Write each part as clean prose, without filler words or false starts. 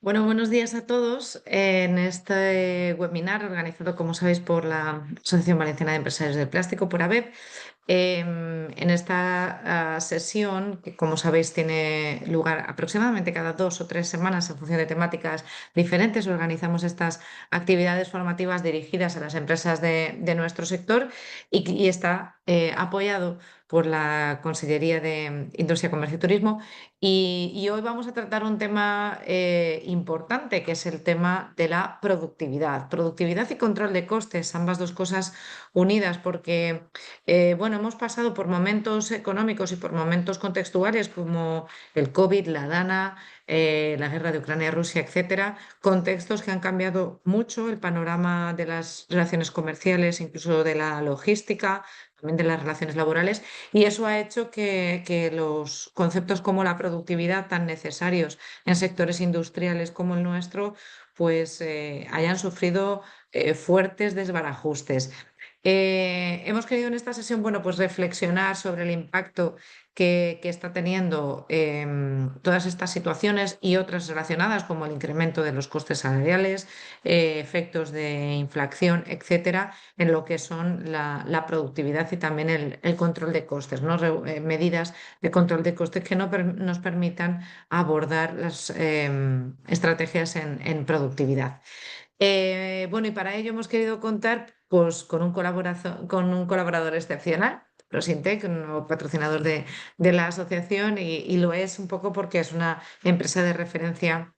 Bueno, buenos días a todos. En este webinar organizado, como sabéis, por la Asociación Valenciana de Empresarios del Plástico, por ABEP, en esta sesión, que como sabéis tiene lugar aproximadamente cada 2 o 3 semanas en función de temáticas diferentes, organizamos estas actividades formativas dirigidas a las empresas de nuestro sector y está apoyado por la Consellería de Industria, Comercio y Turismo. Y hoy vamos a tratar un tema importante, que es el tema de la productividad. Productividad y control de costes, ambas dos cosas unidas, porque bueno, hemos pasado por momentos económicos y por momentos contextuales como el COVID, la DANA, la guerra de Ucrania-Rusia, etcétera, contextos que han cambiado mucho el panorama de las relaciones comerciales, incluso de la logística, también de las relaciones laborales, y eso ha hecho que los conceptos como la productividad, tan necesarios en sectores industriales como el nuestro, pues hayan sufrido fuertes desbarajustes. Hemos querido en esta sesión, bueno, pues reflexionar sobre el impacto que está teniendo todas estas situaciones y otras relacionadas, como el incremento de los costes salariales, efectos de inflación, etcétera, en lo que son la productividad y también el control de costes, ¿no? Medidas de control de costes que nos permitan abordar las estrategias en productividad. Bueno, y para ello hemos querido contar pues, con un colaborador excepcional, Prosintec, un nuevo patrocinador de la asociación, y lo es un poco porque es una empresa de referencia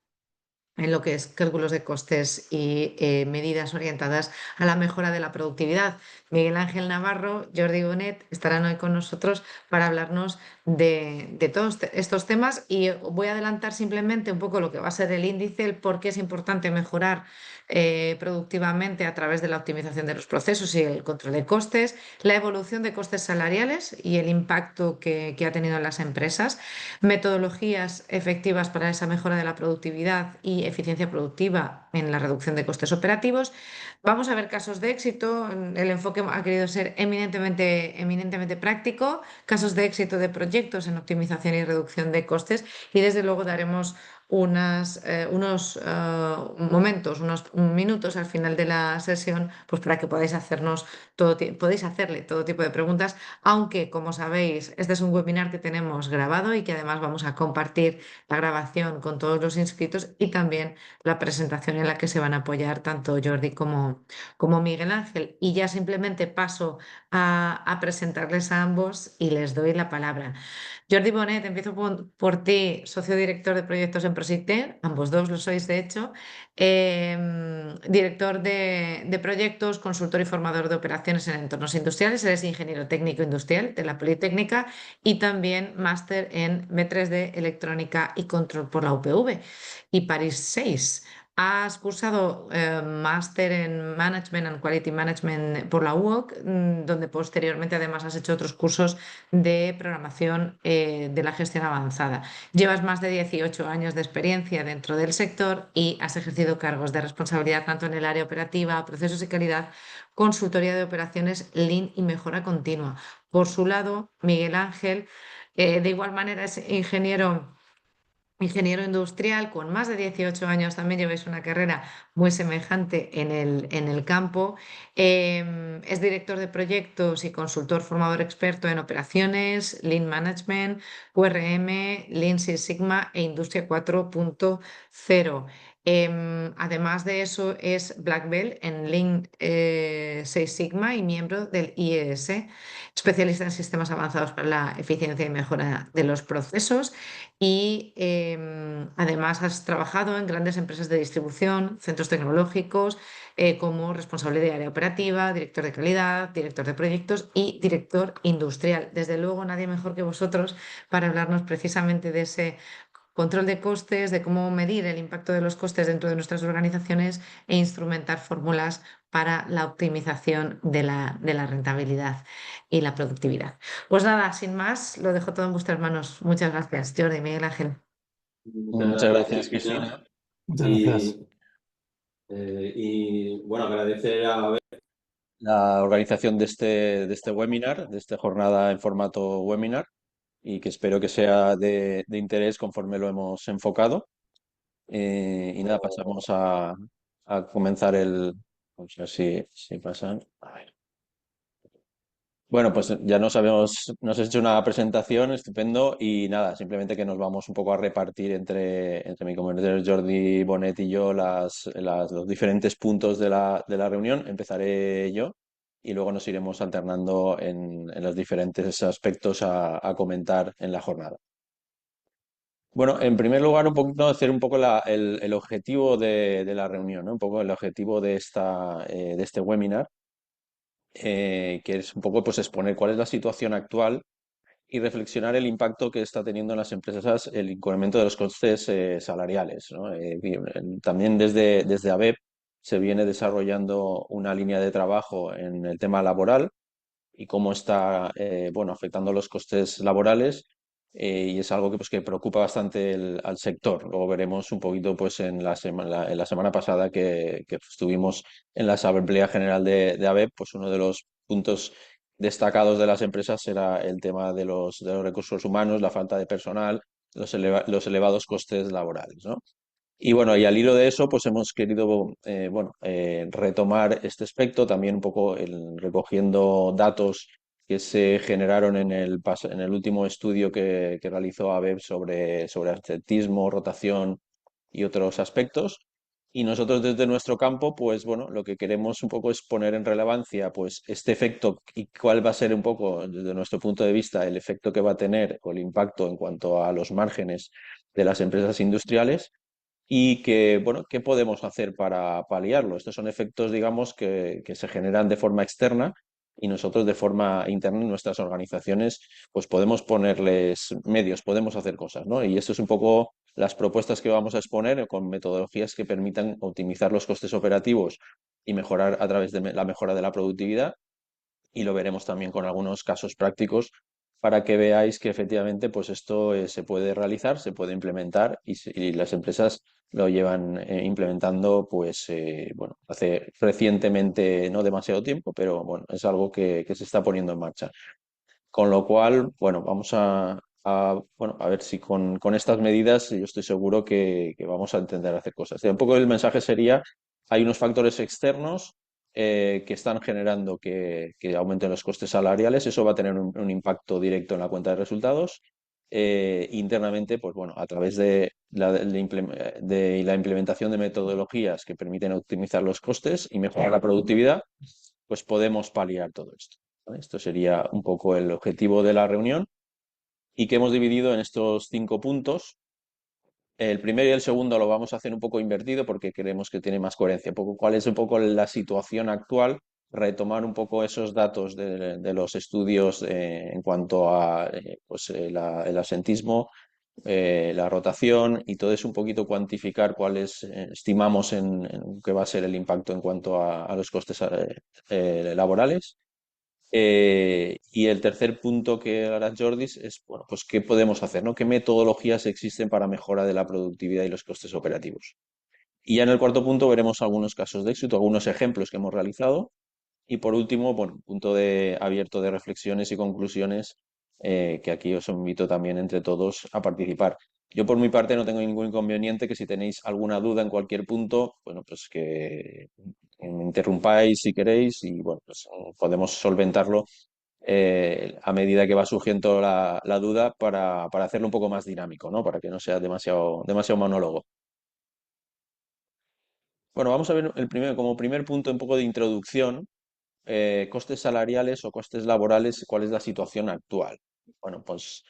en lo que es cálculos de costes y medidas orientadas a la mejora de la productividad. Miguel Ángel Navarro, Jordi Bonet estarán hoy con nosotros para hablarnos de todos estos temas, y voy a adelantar simplemente un poco lo que va a ser el índice, el por qué es importante mejorar productivamente a través de la optimización de los procesos y el control de costes, la evolución de costes salariales y el impacto que ha tenido en las empresas, metodologías efectivas para esa mejora de la productividad y eficiencia productiva en la reducción de costes operativos. Vamos a ver casos de éxito. El enfoque ha querido ser eminentemente práctico, casos de éxito de proyectos en optimización y reducción de costes, y desde luego daremos unos momentos, unos minutos al final de la sesión, pues para que podáis podéis hacerle todo tipo de preguntas, aunque como sabéis, este es un webinar que tenemos grabado y que además vamos a compartir la grabación con todos los inscritos, y también la presentación en la que se van a apoyar tanto Jordi como Miguel Ángel. Y ya simplemente paso a presentarles a ambos y les doy la palabra. Jordi Bonet, empiezo por ti, socio director de proyectos en Prosicter, ambos dos lo sois de hecho, director de proyectos, consultor y formador de operaciones en entornos industriales, eres ingeniero técnico industrial de la Politécnica y también máster en B3D Electrónica y Control por la UPV y París 6. Has cursado máster en Management and Quality Management por la UOC, donde posteriormente además has hecho otros cursos de programación de la gestión avanzada. Llevas más de 18 años de experiencia dentro del sector y has ejercido cargos de responsabilidad tanto en el área operativa, procesos y calidad, consultoría de operaciones, Lean y mejora continua. Por su lado, Miguel Ángel, de igual manera, es ingeniero industrial con más de 18 años, también lleváis una carrera muy semejante en el campo. Es director de proyectos y consultor formador experto en operaciones, Lean Management, QRM, Lean Six Sigma e Industria 4.0. Además de eso, es Black Belt en Lean Six Sigma y miembro del IES, especialista en sistemas avanzados para la eficiencia y mejora de los procesos, y además has trabajado en grandes empresas de distribución, centros tecnológicos, como responsable de área operativa, director de calidad, director de proyectos y director industrial. Desde luego, nadie mejor que vosotros para hablarnos precisamente de ese control de costes, de cómo medir el impacto de los costes dentro de nuestras organizaciones e instrumentar fórmulas para la optimización de la rentabilidad y la productividad. Pues nada, sin más, lo dejo todo en vuestras manos. Muchas gracias, Jordi, Miguel Ángel. Muchas gracias, Cristina. Muchas gracias. Y bueno, agradecer a la organización de este webinar, de esta jornada en formato webinar, y que espero que sea de interés conforme lo hemos enfocado. Y nada, pasamos a comenzar el... Vamos a ver si pasan. A ver. Bueno, pues ya nos has hecho una presentación estupendo y nada, simplemente que nos vamos un poco a repartir entre mi compañero Jordi Bonet y yo los diferentes puntos de la reunión. Empezaré yo y luego nos iremos alternando en los diferentes aspectos a comentar en la jornada. Bueno, en primer lugar, un poquito hacer un poco el objetivo de la reunión, ¿no? Un poco el objetivo de este webinar, que es un poco pues exponer cuál es la situación actual y reflexionar el impacto que está teniendo en las empresas el incremento de los costes salariales, ¿no? También desde ABEP se viene desarrollando una línea de trabajo en el tema laboral y cómo está bueno, afectando los costes laborales y es algo que, pues, que preocupa bastante al sector. Luego veremos un poquito pues, en la semana pasada que estuvimos en la Asamblea General de ABEP, pues uno de los puntos destacados de las empresas era el tema de los recursos humanos, la falta de personal, los elevados costes laborales, ¿no? Y bueno, y al hilo de eso, pues hemos querido bueno, retomar este aspecto, también un poco recogiendo datos que se generaron en el último estudio que realizó ABEP sobre absentismo, rotación y otros aspectos. Y nosotros desde nuestro campo, pues bueno, lo que queremos un poco es poner en relevancia pues este efecto y cuál va a ser un poco, desde nuestro punto de vista, el efecto que va a tener o el impacto en cuanto a los márgenes de las empresas industriales y que, bueno, ¿qué podemos hacer para paliarlo? Estos son efectos, digamos, que se generan de forma externa y nosotros de forma interna en nuestras organizaciones, pues podemos ponerles medios, podemos hacer cosas, ¿no? Y esto es un poco las propuestas que vamos a exponer con metodologías que permitan optimizar los costes operativos y mejorar a través de la mejora de la productividad y lo veremos también con algunos casos prácticos para que veáis que efectivamente pues esto se puede realizar, se puede implementar y las empresas lo llevan implementando pues bueno, hace recientemente, no demasiado tiempo, pero bueno, es algo que se está poniendo en marcha. Con lo cual, bueno, vamos bueno, a ver si con estas medidas yo estoy seguro que vamos a entender hacer cosas. Un poco el mensaje sería, hay unos factores externos que están generando que aumenten los costes salariales, eso va a tener un impacto directo en la cuenta de resultados. Internamente, pues bueno, a través de la implementación de metodologías que permiten optimizar los costes y mejorar la productividad, pues podemos paliar todo esto. ¿Vale? Esto sería un poco el objetivo de la reunión y que hemos dividido en estos 5 puntos. El primero y el segundo lo vamos a hacer un poco invertido porque creemos que tiene más coherencia. Un poco, cuál es un poco la situación actual, retomar un poco esos datos de los estudios en cuanto a pues, el asentismo, la rotación y todo eso un poquito cuantificar cuáles estimamos en qué va a ser el impacto en cuanto a los costes laborales. Y el tercer punto que hará Jordis es, bueno, pues qué podemos hacer, ¿no? ¿Qué metodologías existen para mejora de la productividad y los costes operativos? Y ya en el cuarto punto veremos algunos casos de éxito, algunos ejemplos que hemos realizado. Y por último, bueno, punto abierto de reflexiones y conclusiones, que aquí os invito también entre todos a participar. Yo por mi parte no tengo ningún inconveniente que si tenéis alguna duda en cualquier punto, bueno, pues que me interrumpáis si queréis y bueno, pues podemos solventarlo a medida que va surgiendo la duda para hacerlo un poco más dinámico, ¿no? Para que no sea demasiado monólogo. Bueno, vamos a ver como primer punto un poco de introducción, costes salariales o costes laborales, ¿cuál es la situación actual? Bueno, pues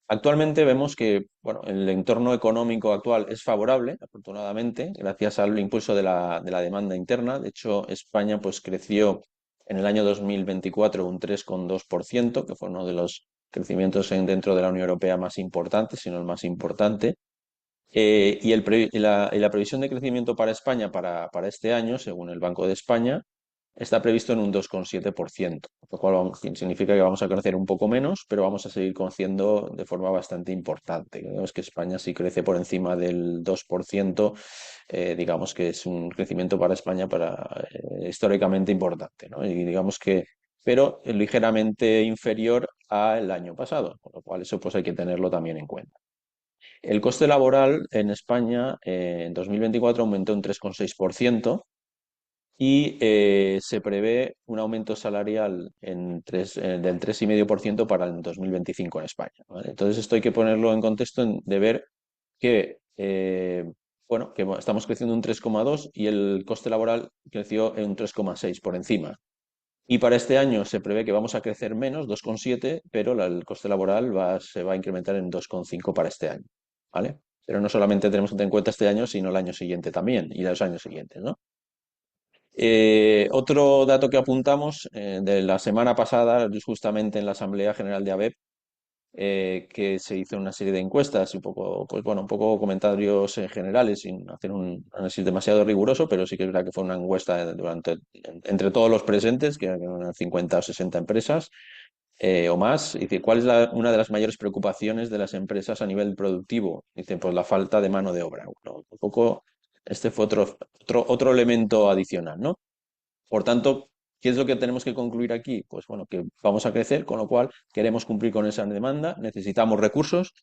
actualmente vemos que bueno, el entorno económico actual es favorable, afortunadamente, gracias al impulso de la demanda interna. De hecho, España pues, creció en el año 2024 un 3,2%, que fue uno de los crecimientos dentro de la Unión Europea más importantes, si no el más importante. Y la previsión de crecimiento para España para este año, según el Banco de España, está previsto en un 2,7%, lo cual significa que vamos a crecer un poco menos, pero vamos a seguir creciendo de forma bastante importante. Vemos que España si crece por encima del 2%, digamos que es un crecimiento para España históricamente importante, ¿no? Y digamos que, pero ligeramente inferior al año pasado, con lo cual eso pues hay que tenerlo también en cuenta. El coste laboral en España en 2024 aumentó un 3,6% y se prevé un aumento salarial del 3,5% para el 2025 en España, ¿vale? Entonces esto hay que ponerlo en contexto de ver que, bueno, que estamos creciendo un 3,2 y el coste laboral creció en un 3,6 por encima. Y para este año se prevé que vamos a crecer menos, 2,7, pero el coste laboral se va a incrementar en 2,5 para este año, ¿vale? Pero no solamente tenemos que tener en cuenta este año, sino el año siguiente también y los años siguientes, ¿no? Otro dato que apuntamos de la semana pasada, justamente en la Asamblea General de ABEP, que se hizo una serie de encuestas y un poco, pues bueno, un poco comentarios generales sin hacer un análisis demasiado riguroso, pero sí que es verdad que fue una encuesta entre todos los presentes, que eran unas 50 o 60 empresas o más. Dice, ¿cuál es una de las mayores preocupaciones de las empresas a nivel productivo? Dice, pues la falta de mano de obra. Bueno, un poco, este fue otro elemento adicional, ¿no? Por tanto, ¿qué es lo que tenemos que concluir aquí? Pues bueno, que vamos a crecer, con lo cual queremos cumplir con esa demanda, necesitamos recursos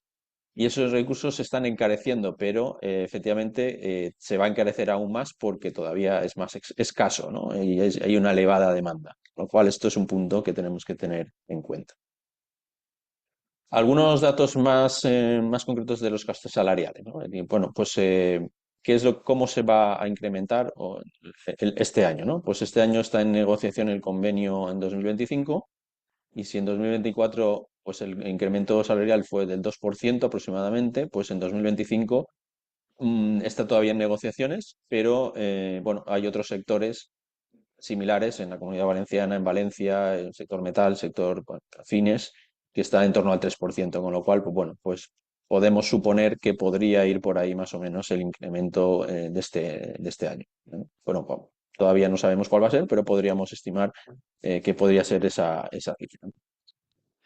y esos recursos se están encareciendo, pero efectivamente se va a encarecer aún más porque todavía es más escaso, ¿no? Y hay una elevada demanda, con lo cual esto es un punto que tenemos que tener en cuenta. Algunos datos más concretos de los gastos salariales, ¿no? Bueno, pues cómo se va a incrementar este año, ¿no? Pues este año está en negociación el convenio en 2025 y si en 2024 pues el incremento salarial fue del 2% aproximadamente, pues en 2025 está todavía en negociaciones, pero bueno, hay otros sectores similares en la Comunidad Valenciana, en Valencia, el sector metal, sector bueno, afines, que está en torno al 3%, con lo cual, pues bueno, pues podemos suponer que podría ir por ahí más o menos el incremento de este año, ¿no? Bueno, todavía no sabemos cuál va a ser, pero podríamos estimar que podría ser esa cifra.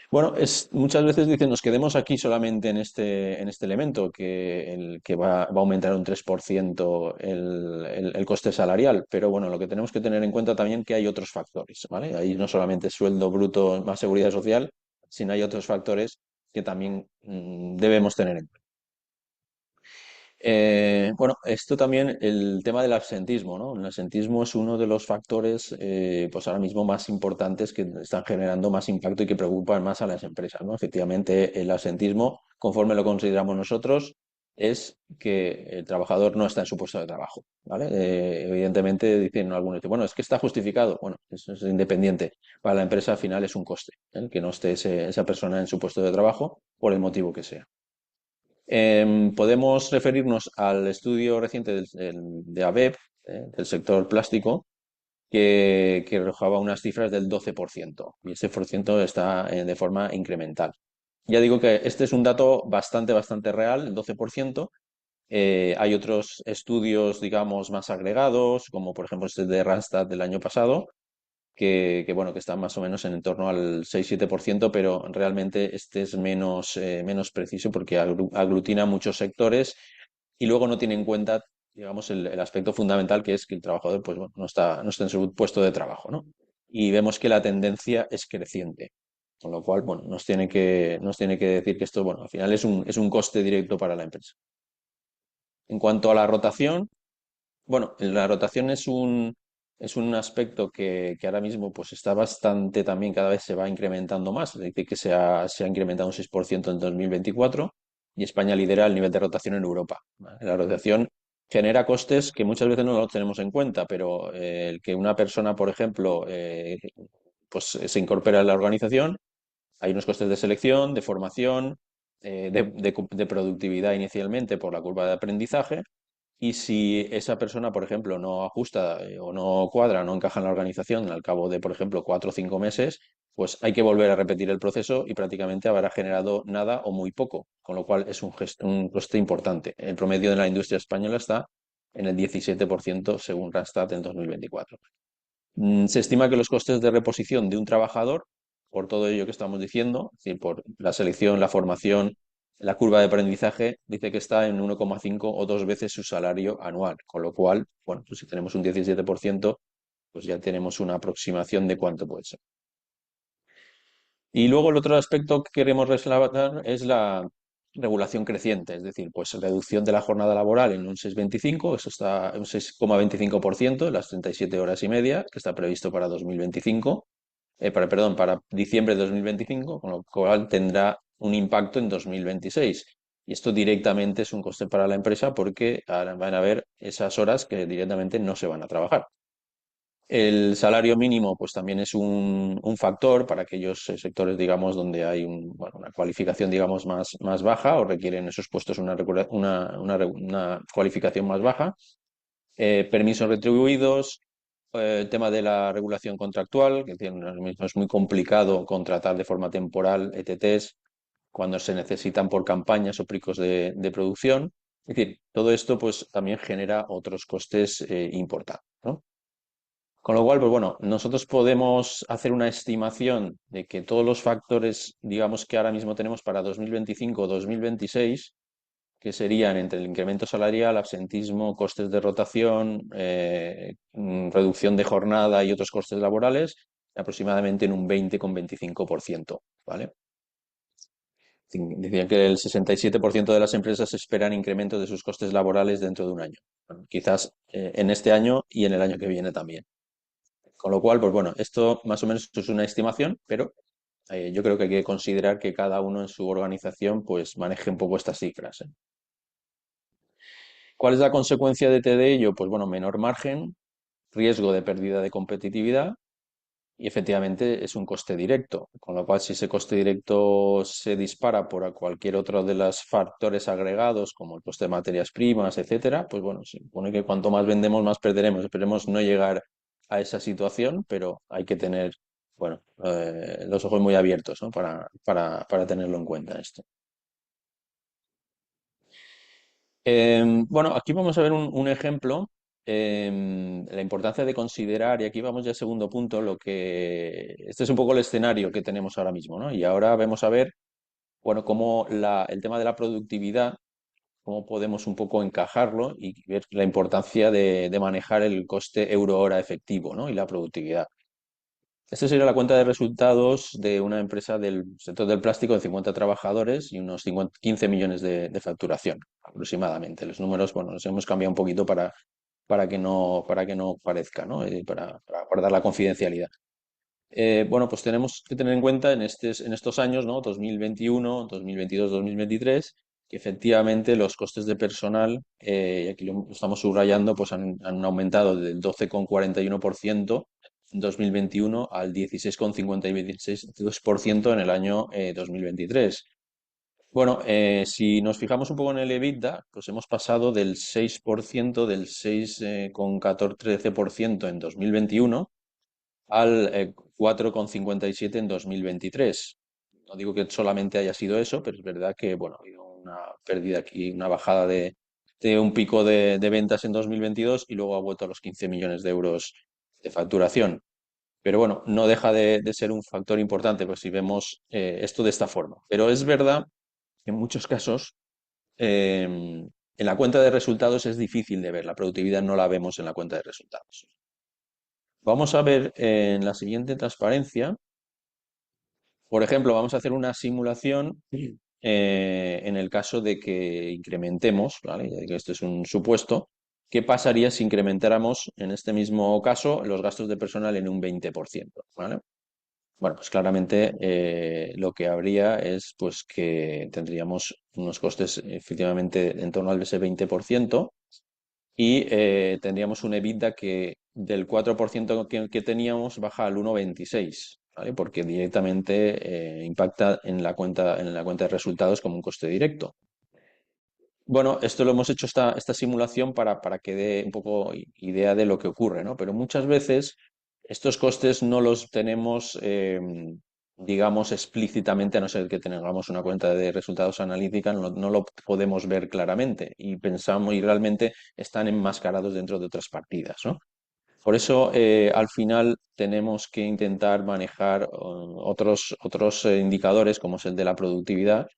Bueno, muchas veces dicen nos quedemos aquí solamente en este elemento, que va a aumentar un 3% el coste salarial, pero bueno, lo que tenemos que tener en cuenta también que hay otros factores, ¿vale? Ahí no solamente sueldo bruto más seguridad social, sino hay otros factores que también debemos tener en cuenta. Bueno, esto también, el tema del absentismo, ¿no? El absentismo es uno de los factores, pues ahora mismo más importantes que están generando más impacto y que preocupan más a las empresas, ¿no? Efectivamente, el absentismo, conforme lo consideramos nosotros, es que el trabajador no está en su puesto de trabajo, ¿vale? Evidentemente, dicen algunos, bueno, es que está justificado. Bueno, eso es independiente. Para la empresa al final es un coste, ¿eh? Que no esté esa persona en su puesto de trabajo por el motivo que sea. Podemos referirnos al estudio reciente de ABEP, del sector plástico, que arrojaba unas cifras del 12%, y ese por ciento está de forma incremental. Ya digo que este es un dato bastante, bastante real, el 12%. Hay otros estudios, digamos, más agregados, como por ejemplo este de Randstad del año pasado, bueno, que están más o menos en torno al 6-7%, pero realmente este es menos preciso porque aglutina muchos sectores y luego no tiene en cuenta, digamos, el aspecto fundamental que es que el trabajador, pues bueno, no está en su puesto de trabajo, ¿no? Y vemos que la tendencia es creciente. Con lo cual, bueno, nos tiene que decir que esto, bueno, al final es un coste directo para la empresa. En cuanto a la rotación, bueno, la rotación es un aspecto que ahora mismo pues está bastante también, cada vez se va incrementando más, es decir, que se ha incrementado un 6% en 2024 y España lidera el nivel de rotación en Europa, ¿vale? La rotación genera costes que muchas veces no los tenemos en cuenta, pero el que una persona, por ejemplo, pues se incorpora a la organización, hay unos costes de selección, de formación, de productividad inicialmente por la curva de aprendizaje y si esa persona, por ejemplo, no ajusta o no cuadra, no encaja en la organización al cabo de, por ejemplo, 4 o 5 meses, pues hay que volver a repetir el proceso y prácticamente habrá generado nada o muy poco, con lo cual es un coste importante. El promedio de la industria española está en el 17% según Randstad en 2024. Se estima que los costes de reposición de un trabajador, por todo ello que estamos diciendo, es decir, por la selección, la formación, la curva de aprendizaje, dice que está en 1,5 o 2 veces su salario anual, con lo cual, bueno, pues si tenemos un 17%, pues ya tenemos una aproximación de cuánto puede ser. Y luego el otro aspecto que queremos resaltar es regulación creciente, es decir, pues reducción de la jornada laboral en un 6,25, eso está un 6,25% de las 37 horas y media, que está previsto para 2025, perdón, para diciembre de 2025, con lo cual tendrá un impacto en 2026. Y esto directamente es un coste para la empresa porque ahora van a haber esas horas que directamente no se van a trabajar. El salario mínimo, pues también es un factor para aquellos sectores, digamos, donde hay bueno, una cualificación, digamos, más baja o requieren esos puestos una cualificación más baja. Permisos retribuidos, el tema de la regulación contractual, que ahora mismo es muy complicado contratar de forma temporal ETTs cuando se necesitan por campañas o picos de producción. Es decir, todo esto pues también genera otros costes importantes, ¿no? Con lo cual, pues bueno, nosotros podemos hacer una estimación de que todos los factores, digamos, que ahora mismo tenemos para 2025 o 2026, que serían entre el incremento salarial, absentismo, costes de rotación, reducción de jornada y otros costes laborales, aproximadamente en un 20,25%, ¿vale? Decían que el 67% de las empresas esperan incrementos de sus costes laborales dentro de un año. Bueno, quizás en este año y en el año que viene también. Con lo cual, pues bueno, esto más o menos es una estimación, pero yo creo que hay que considerar que cada uno en su organización pues maneje un poco estas cifras, ¿eh? ¿Cuál es la consecuencia de ello? Pues bueno, menor margen, riesgo de pérdida de competitividad y efectivamente es un coste directo, con lo cual si ese coste directo se dispara por cualquier otro de los factores agregados, como el coste de materias primas, etcétera, pues bueno, se supone que cuanto más vendemos, más perderemos. Esperemos no llegar a esa situación, pero hay que tener, bueno, los ojos muy abiertos, ¿no? Para tenerlo en cuenta esto. Bueno, aquí vamos a ver un ejemplo, la importancia de considerar, y aquí vamos ya al segundo punto, este es un poco el escenario que tenemos ahora mismo, ¿no? Y ahora vamos a ver, bueno, cómo el tema de la productividad, cómo podemos un poco encajarlo y ver la importancia de manejar el coste euro-hora efectivo, ¿no? Y la productividad. Esta sería la cuenta de resultados de una empresa del sector del plástico de 50 trabajadores y unos 15 millones de facturación aproximadamente. Los números, bueno, los hemos cambiado un poquito para que no parezca, ¿no? Para guardar la confidencialidad. Bueno, pues tenemos que tener en cuenta en estos años, ¿no? 2021, 2022, 2023, que efectivamente los costes de personal, y aquí lo estamos subrayando, pues han aumentado del 12,41% en 2021 al 16,56% en el año 2023. Bueno, si nos fijamos un poco en el EBITDA, pues hemos pasado del 6%, del 6,14% en 2021 al 4,57 en 2023. No digo que solamente haya sido eso, pero es verdad que bueno, ha habido una pérdida aquí, una bajada de un pico de ventas en 2022 y luego ha vuelto a los 15 millones de euros de facturación. Pero bueno, no deja de ser un factor importante, pues si vemos esto de esta forma. Pero es verdad que en muchos casos en la cuenta de resultados es difícil de ver, la productividad no la vemos en la cuenta de resultados. Vamos a ver en la siguiente transparencia, por ejemplo, vamos a hacer una simulación en el caso de que incrementemos, ¿vale? Ya que esto es un supuesto. ¿Qué pasaría si incrementáramos, en este mismo caso, los gastos de personal en un 20%? ¿Vale? Bueno, pues claramente lo que habría es pues que tendríamos unos costes efectivamente en torno al ese 20% y tendríamos un EBITDA que del 4% que teníamos baja al 1,26, ¿vale? Porque directamente impacta en la cuenta de resultados como un coste directo. Bueno, esto lo hemos hecho esta simulación para que dé un poco idea de lo que ocurre, ¿no? Pero muchas veces estos costes no los tenemos, digamos, explícitamente, a no ser que tengamos una cuenta de resultados analítica, no lo podemos ver claramente y pensamos y realmente están enmascarados dentro de otras partidas, ¿no? Por eso, al final, tenemos que intentar manejar otros indicadores, como es el de la productividad,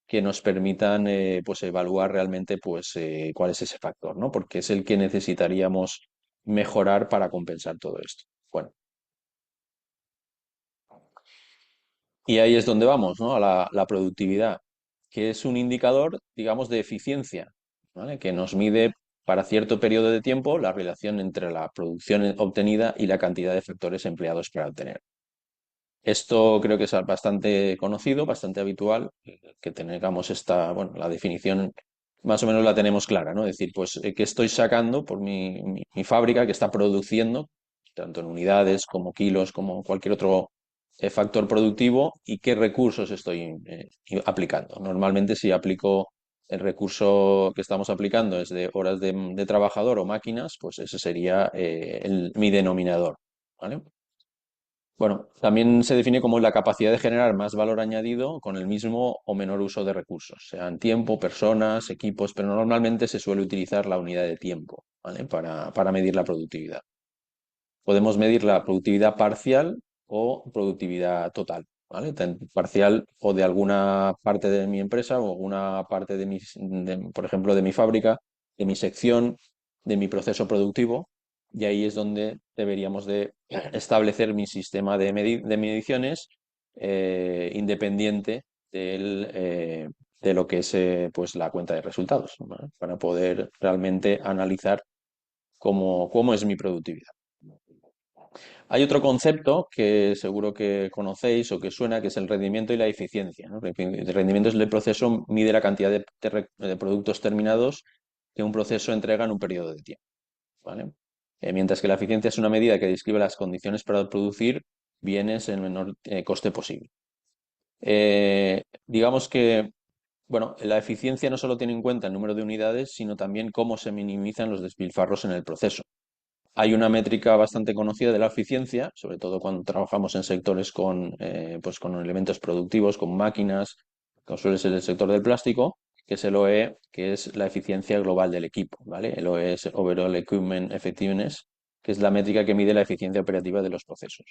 que nos permitan pues evaluar realmente pues, cuál es ese factor, ¿no? Porque es el que necesitaríamos mejorar para compensar todo esto. Bueno, y ahí es donde vamos, ¿no? A la productividad. que es un indicador, digamos, de eficiencia, ¿vale? Que nos mide para cierto periodo de tiempo la relación entre la producción obtenida y la cantidad de factores empleados para obtener. Esto creo que es bastante conocido, bastante habitual, que tengamos esta, bueno, la definición más o menos la tenemos clara, ¿no? Es decir, pues, ¿qué estoy sacando por mi fábrica que está produciendo, tanto en unidades como kilos, como cualquier otro factor productivo, y qué recursos estoy aplicando? Normalmente, si aplico el recurso que estamos aplicando es de horas de trabajador o máquinas, pues ese sería mi denominador, ¿vale? Bueno, también se define como la capacidad de generar más valor añadido con el mismo o menor uso de recursos, sean tiempo, personas, equipos, pero normalmente se suele utilizar la unidad de tiempo, ¿vale? Para medir la productividad. Podemos medir la productividad parcial o productividad total, ¿vale? Parcial o de alguna parte de mi empresa o alguna parte por ejemplo, de mi fábrica, de mi sección, de mi proceso productivo, y ahí es donde deberíamos de establecer mi sistema de mediciones independiente de lo que es pues la cuenta de resultados, ¿vale? Para poder realmente analizar cómo es mi productividad. Hay otro concepto que seguro que conocéis o que suena, que es el rendimiento y la eficiencia, ¿no? El rendimiento es el proceso, mide la cantidad de productos terminados que un proceso entrega en un periodo de tiempo, ¿vale? Mientras que la eficiencia es una medida que describe las condiciones para producir bienes en el menor coste posible. Digamos que, bueno, la eficiencia no solo tiene en cuenta el número de unidades, sino también cómo se minimizan los despilfarros en el proceso. Hay una métrica bastante conocida de la eficiencia, sobre todo cuando trabajamos en sectores pues con elementos productivos, con máquinas, como suele ser el sector del plástico, que es el OE, que es la eficiencia global del equipo, ¿vale? El OE es Overall Equipment Effectiveness, que es la métrica que mide la eficiencia operativa de los procesos.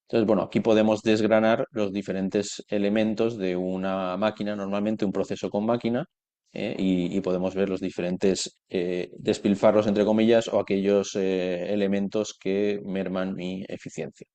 Entonces, bueno, aquí podemos desgranar los diferentes elementos de una máquina, normalmente un proceso con máquina, y podemos ver los diferentes despilfarros, entre comillas, o aquellos elementos que merman mi eficiencia.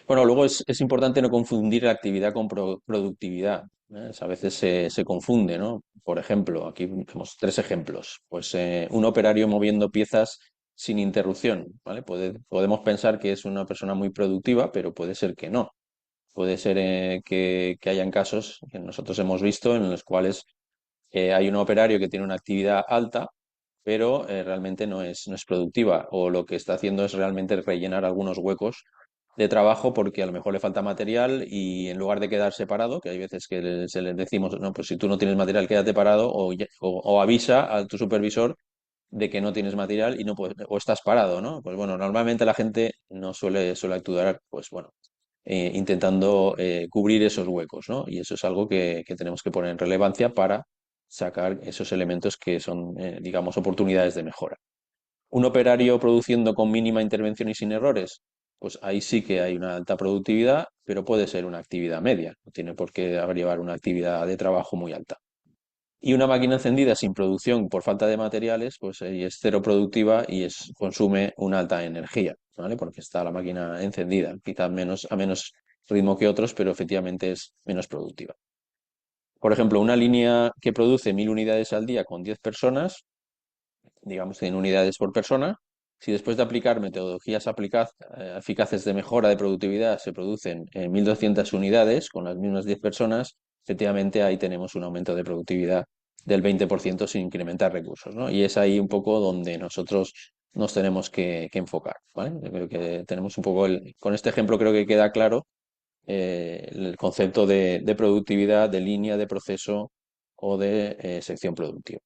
Bueno, luego es importante no confundir la actividad con productividad, ¿eh? A veces se confunde, ¿no? Por ejemplo, aquí tenemos tres ejemplos. Pues un operario moviendo piezas sin interrupción, ¿vale? Podemos pensar que es una persona muy productiva, pero puede ser que no. Puede ser que hayan casos que nosotros hemos visto en los cuales hay un operario que tiene una actividad alta, pero realmente no es productiva, o lo que está haciendo es realmente rellenar algunos huecos de trabajo porque a lo mejor le falta material y en lugar de quedarse parado, que hay veces que se les decimos, no, pues si tú no tienes material, quédate parado, o avisa a tu supervisor de que no tienes material y no puedes, o estás parado, ¿no? Pues bueno, normalmente la gente no suele actuar, pues bueno, intentando cubrir esos huecos, ¿no? Y eso es algo que tenemos que poner en relevancia para sacar esos elementos que son, digamos, oportunidades de mejora. Un operario produciendo con mínima intervención y sin errores, pues ahí sí que hay una alta productividad, pero puede ser una actividad media, no tiene por qué llevar una actividad de trabajo muy alta. Y una máquina encendida sin producción por falta de materiales, pues ahí es cero productiva y consume una alta energía, ¿vale? Porque está la máquina encendida, quizás a menos ritmo que otros, pero efectivamente es menos productiva. Por ejemplo, una línea que produce 1000 unidades al día con 10 personas, digamos 100 unidades por persona, si después de aplicar metodologías eficaces de mejora de productividad se producen 1200 unidades con las mismas 10 personas, efectivamente ahí tenemos un aumento de productividad del 20% sin incrementar recursos, ¿no? Y es ahí un poco donde nosotros nos tenemos que enfocar, ¿vale? Yo creo que tenemos un poco con este ejemplo creo que queda claro el concepto de productividad, de línea de proceso o de sección productiva.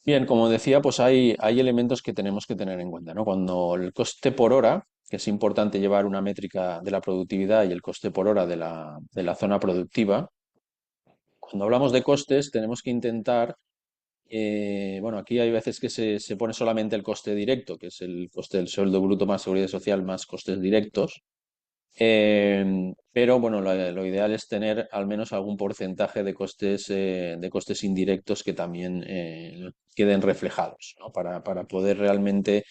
Bien, como decía, pues hay elementos que tenemos que tener en cuenta, ¿no? Cuando el coste por hora, que es importante llevar una métrica de la productividad y el coste por hora de la zona productiva, cuando hablamos de costes tenemos que intentar, bueno, aquí hay veces que se pone solamente el coste directo, que es el coste del sueldo bruto más seguridad social más costes directos. Pero bueno, lo ideal es tener al menos algún porcentaje de costes indirectos que también queden reflejados, ¿no? Para poder realmente,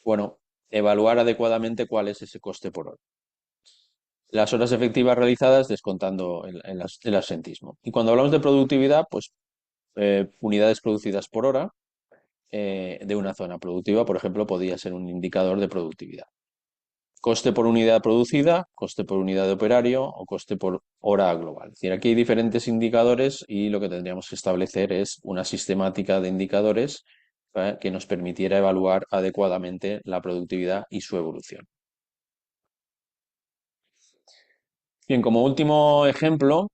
bueno, evaluar adecuadamente cuál es ese coste por hora. las horas efectivas realizadas descontando el absentismo. Y cuando hablamos de productividad, pues unidades producidas por hora de una zona productiva, por ejemplo, podría ser un indicador de productividad. Coste por unidad producida, coste por unidad de operario o coste por hora global. Es decir, aquí hay diferentes indicadores y lo que tendríamos que establecer es una sistemática de indicadores que nos permitiera evaluar adecuadamente la productividad y su evolución. Bien, como último ejemplo,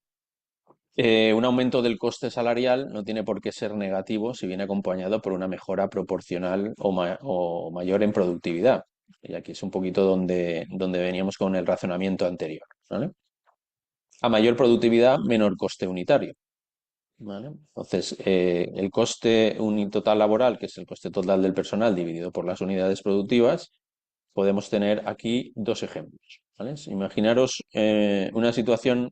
un aumento del coste salarial no tiene por qué ser negativo si viene acompañado por una mejora proporcional o mayor en productividad. Y aquí es un poquito donde veníamos con el razonamiento anterior, ¿vale? A mayor productividad, menor coste unitario, ¿vale? Entonces, el coste total laboral, que es el coste total del personal dividido por las unidades productivas, podemos tener aquí dos ejemplos, ¿vale? Imaginaros una situación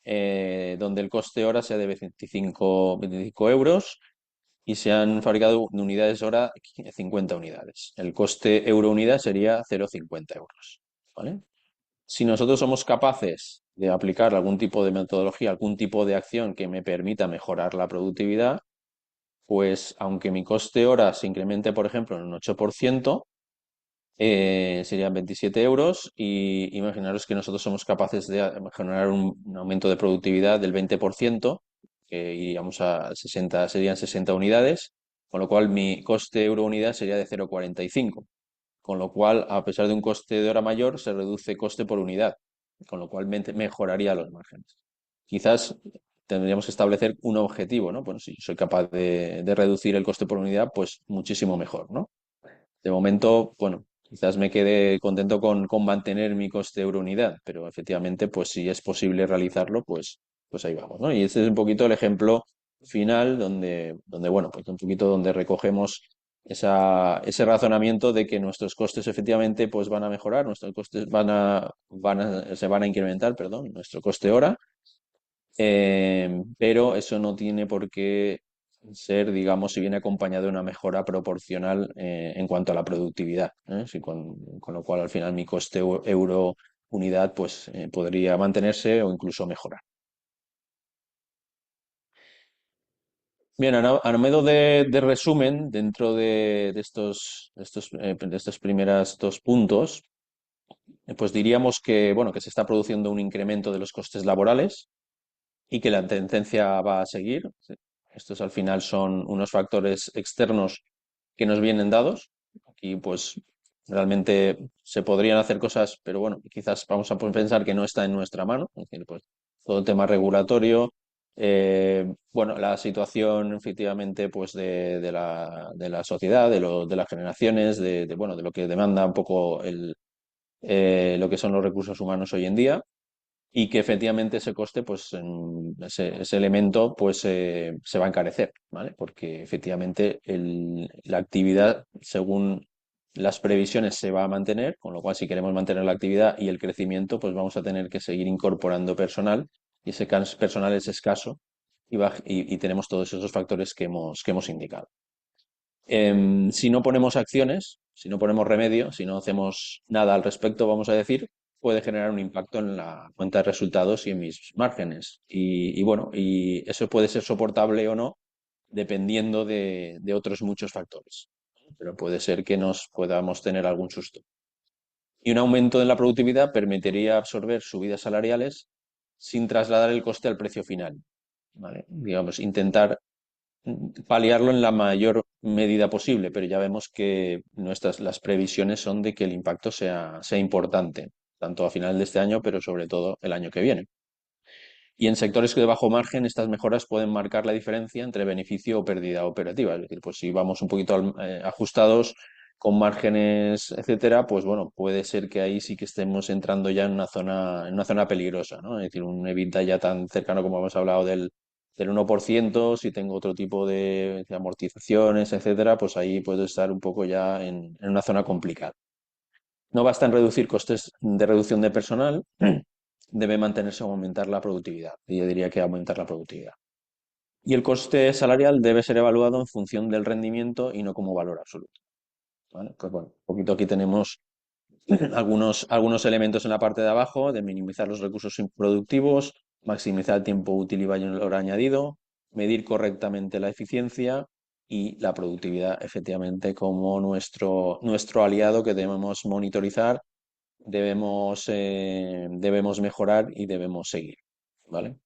donde el coste hora sea de 25 euros y se han fabricado de unidades hora 50 unidades. El coste euro unidad sería 0,50 euros, ¿vale? Si nosotros somos capaces de aplicar algún tipo de metodología, algún tipo de acción que me permita mejorar la productividad, pues aunque mi coste hora se incremente, por ejemplo, en un 8%, serían 27 euros y imaginaros que nosotros somos capaces de generar un aumento de productividad del 20%, que iríamos a 60, serían 60 unidades, con lo cual mi coste euro unidad sería de 0,45, con lo cual a pesar de un coste de hora mayor se reduce coste por unidad, con lo cual mejoraría los márgenes. Quizás tendríamos que establecer un objetivo, ¿no? Bueno, si soy capaz de reducir el coste por unidad, pues muchísimo mejor, ¿no? De momento, bueno, quizás me quede contento con mantener mi coste euro unidad, pero efectivamente, pues si es posible realizarlo, pues ahí vamos, ¿no? Y este es un poquito el ejemplo final donde bueno, pues un poquito donde recogemos ese razonamiento de que nuestros costes efectivamente pues van a mejorar, nuestros costes se van a incrementar, perdón, nuestro coste hora, pero eso no tiene por qué ser, digamos, si viene acompañado de una mejora proporcional en cuanto a la productividad, ¿eh? Con lo cual al final mi coste euro unidad pues podría mantenerse o incluso mejorar. Bien, a modo de resumen, dentro de estos primeros dos puntos, pues diríamos que, bueno, que se está produciendo un incremento de los costes laborales y que la tendencia va a seguir. Sí. Estos al final son unos factores externos que nos vienen dados. Aquí pues realmente se podrían hacer cosas, pero bueno, quizás vamos a pensar que no está en nuestra mano. Es decir, pues todo el tema regulatorio, bueno, la situación efectivamente pues de la sociedad, de las generaciones, bueno, de lo que demanda un poco lo que son los recursos humanos hoy en día y que efectivamente ese coste, pues ese elemento, pues se va a encarecer, ¿vale? Porque efectivamente la actividad, según las previsiones, se va a mantener, con lo cual si queremos mantener la actividad y el crecimiento, pues vamos a tener que seguir incorporando personal y ese personal es escaso y tenemos todos esos factores que hemos indicado. Si no ponemos acciones, si no ponemos remedio, si no hacemos nada al respecto, vamos a decir, puede generar un impacto en la cuenta de resultados y en mis márgenes. Y bueno, y eso puede ser soportable o no, dependiendo de otros muchos factores. Pero puede ser que nos podamos tener algún susto. Y un aumento de la productividad permitiría absorber subidas salariales sin trasladar el coste al precio final. ¿Vale? Digamos, intentar paliarlo en la mayor medida posible, pero ya vemos que las previsiones son de que el impacto sea importante, tanto a final de este año, pero sobre todo el año que viene. Y en sectores de bajo margen, estas mejoras pueden marcar la diferencia entre beneficio o pérdida operativa. Es decir, pues si vamos un poquito ajustados con márgenes, etcétera, pues bueno, puede ser que ahí sí que estemos entrando ya en una zona peligrosa, ¿no? Es decir, un EBITDA ya tan cercano como hemos hablado del 1%, si tengo otro tipo de amortizaciones, etcétera, pues ahí puedo estar un poco ya en una zona complicada. No basta en reducir costes de reducción de personal, debe mantenerse o aumentar la productividad. Y yo diría que aumentar la productividad. Y el coste salarial debe ser evaluado en función del rendimiento y no como valor absoluto. ¿Vale? Pues bueno, un poquito aquí tenemos algunos elementos en la parte de abajo, de minimizar los recursos improductivos, maximizar el tiempo útil y valor añadido, medir correctamente la eficiencia y la productividad, efectivamente, como nuestro aliado que debemos monitorizar, debemos mejorar y debemos seguir, ¿vale?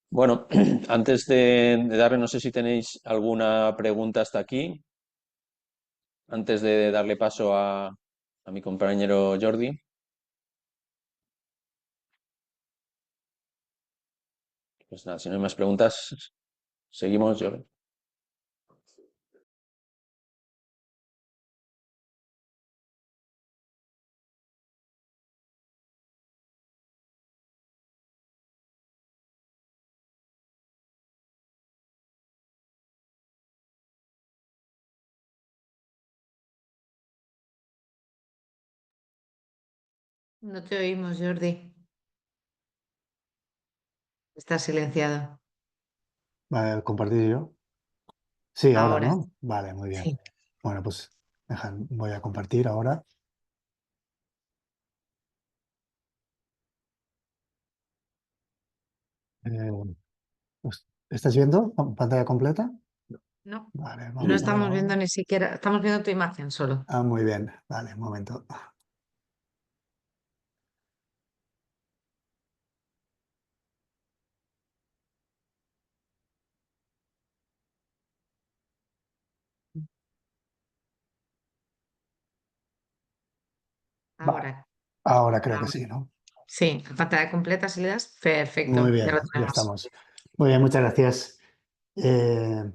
Bueno, antes de darle, no sé si tenéis alguna pregunta hasta aquí, antes de darle paso a mi compañero Jordi. Pues nada, si no hay más preguntas, seguimos, Jordi. No te oímos, Jordi. Estás silenciado. Vale, compartir yo. Sí, ahora, Ahora, ¿no? Vale, muy bien. sí. Bueno, pues voy a compartir ahora. Eh, ¿Estás viendo pantalla completa? No, Vale, no vamos a ver estamos ahora. viendo ni siquiera, estamos viendo tu imagen solo. Ah, muy bien. Vale, un momento. Vale, Ahora, ahora creo que ahora. sí, ¿no? Sí, la pantalla completa, si le das, Muy perfecto, ya lo bien, ya tenemos. estamos. Muy bien, muchas gracias.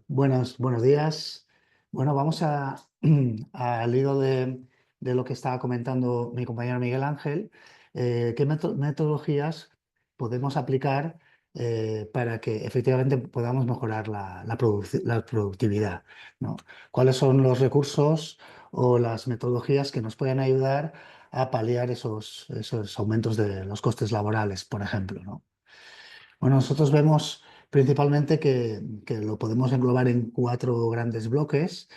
Buenos días. Bueno, vamos al hilo de lo que estaba comentando mi compañero Miguel Ángel. ¿Qué metodologías podemos aplicar para que efectivamente podamos mejorar la productividad, ¿no? ¿Cuáles son los recursos o las metodologías que nos pueden ayudar a paliar esos aumentos de los costes laborales, por ejemplo, ¿no? Bueno, nosotros vemos principalmente que lo podemos englobar en cuatro grandes bloques.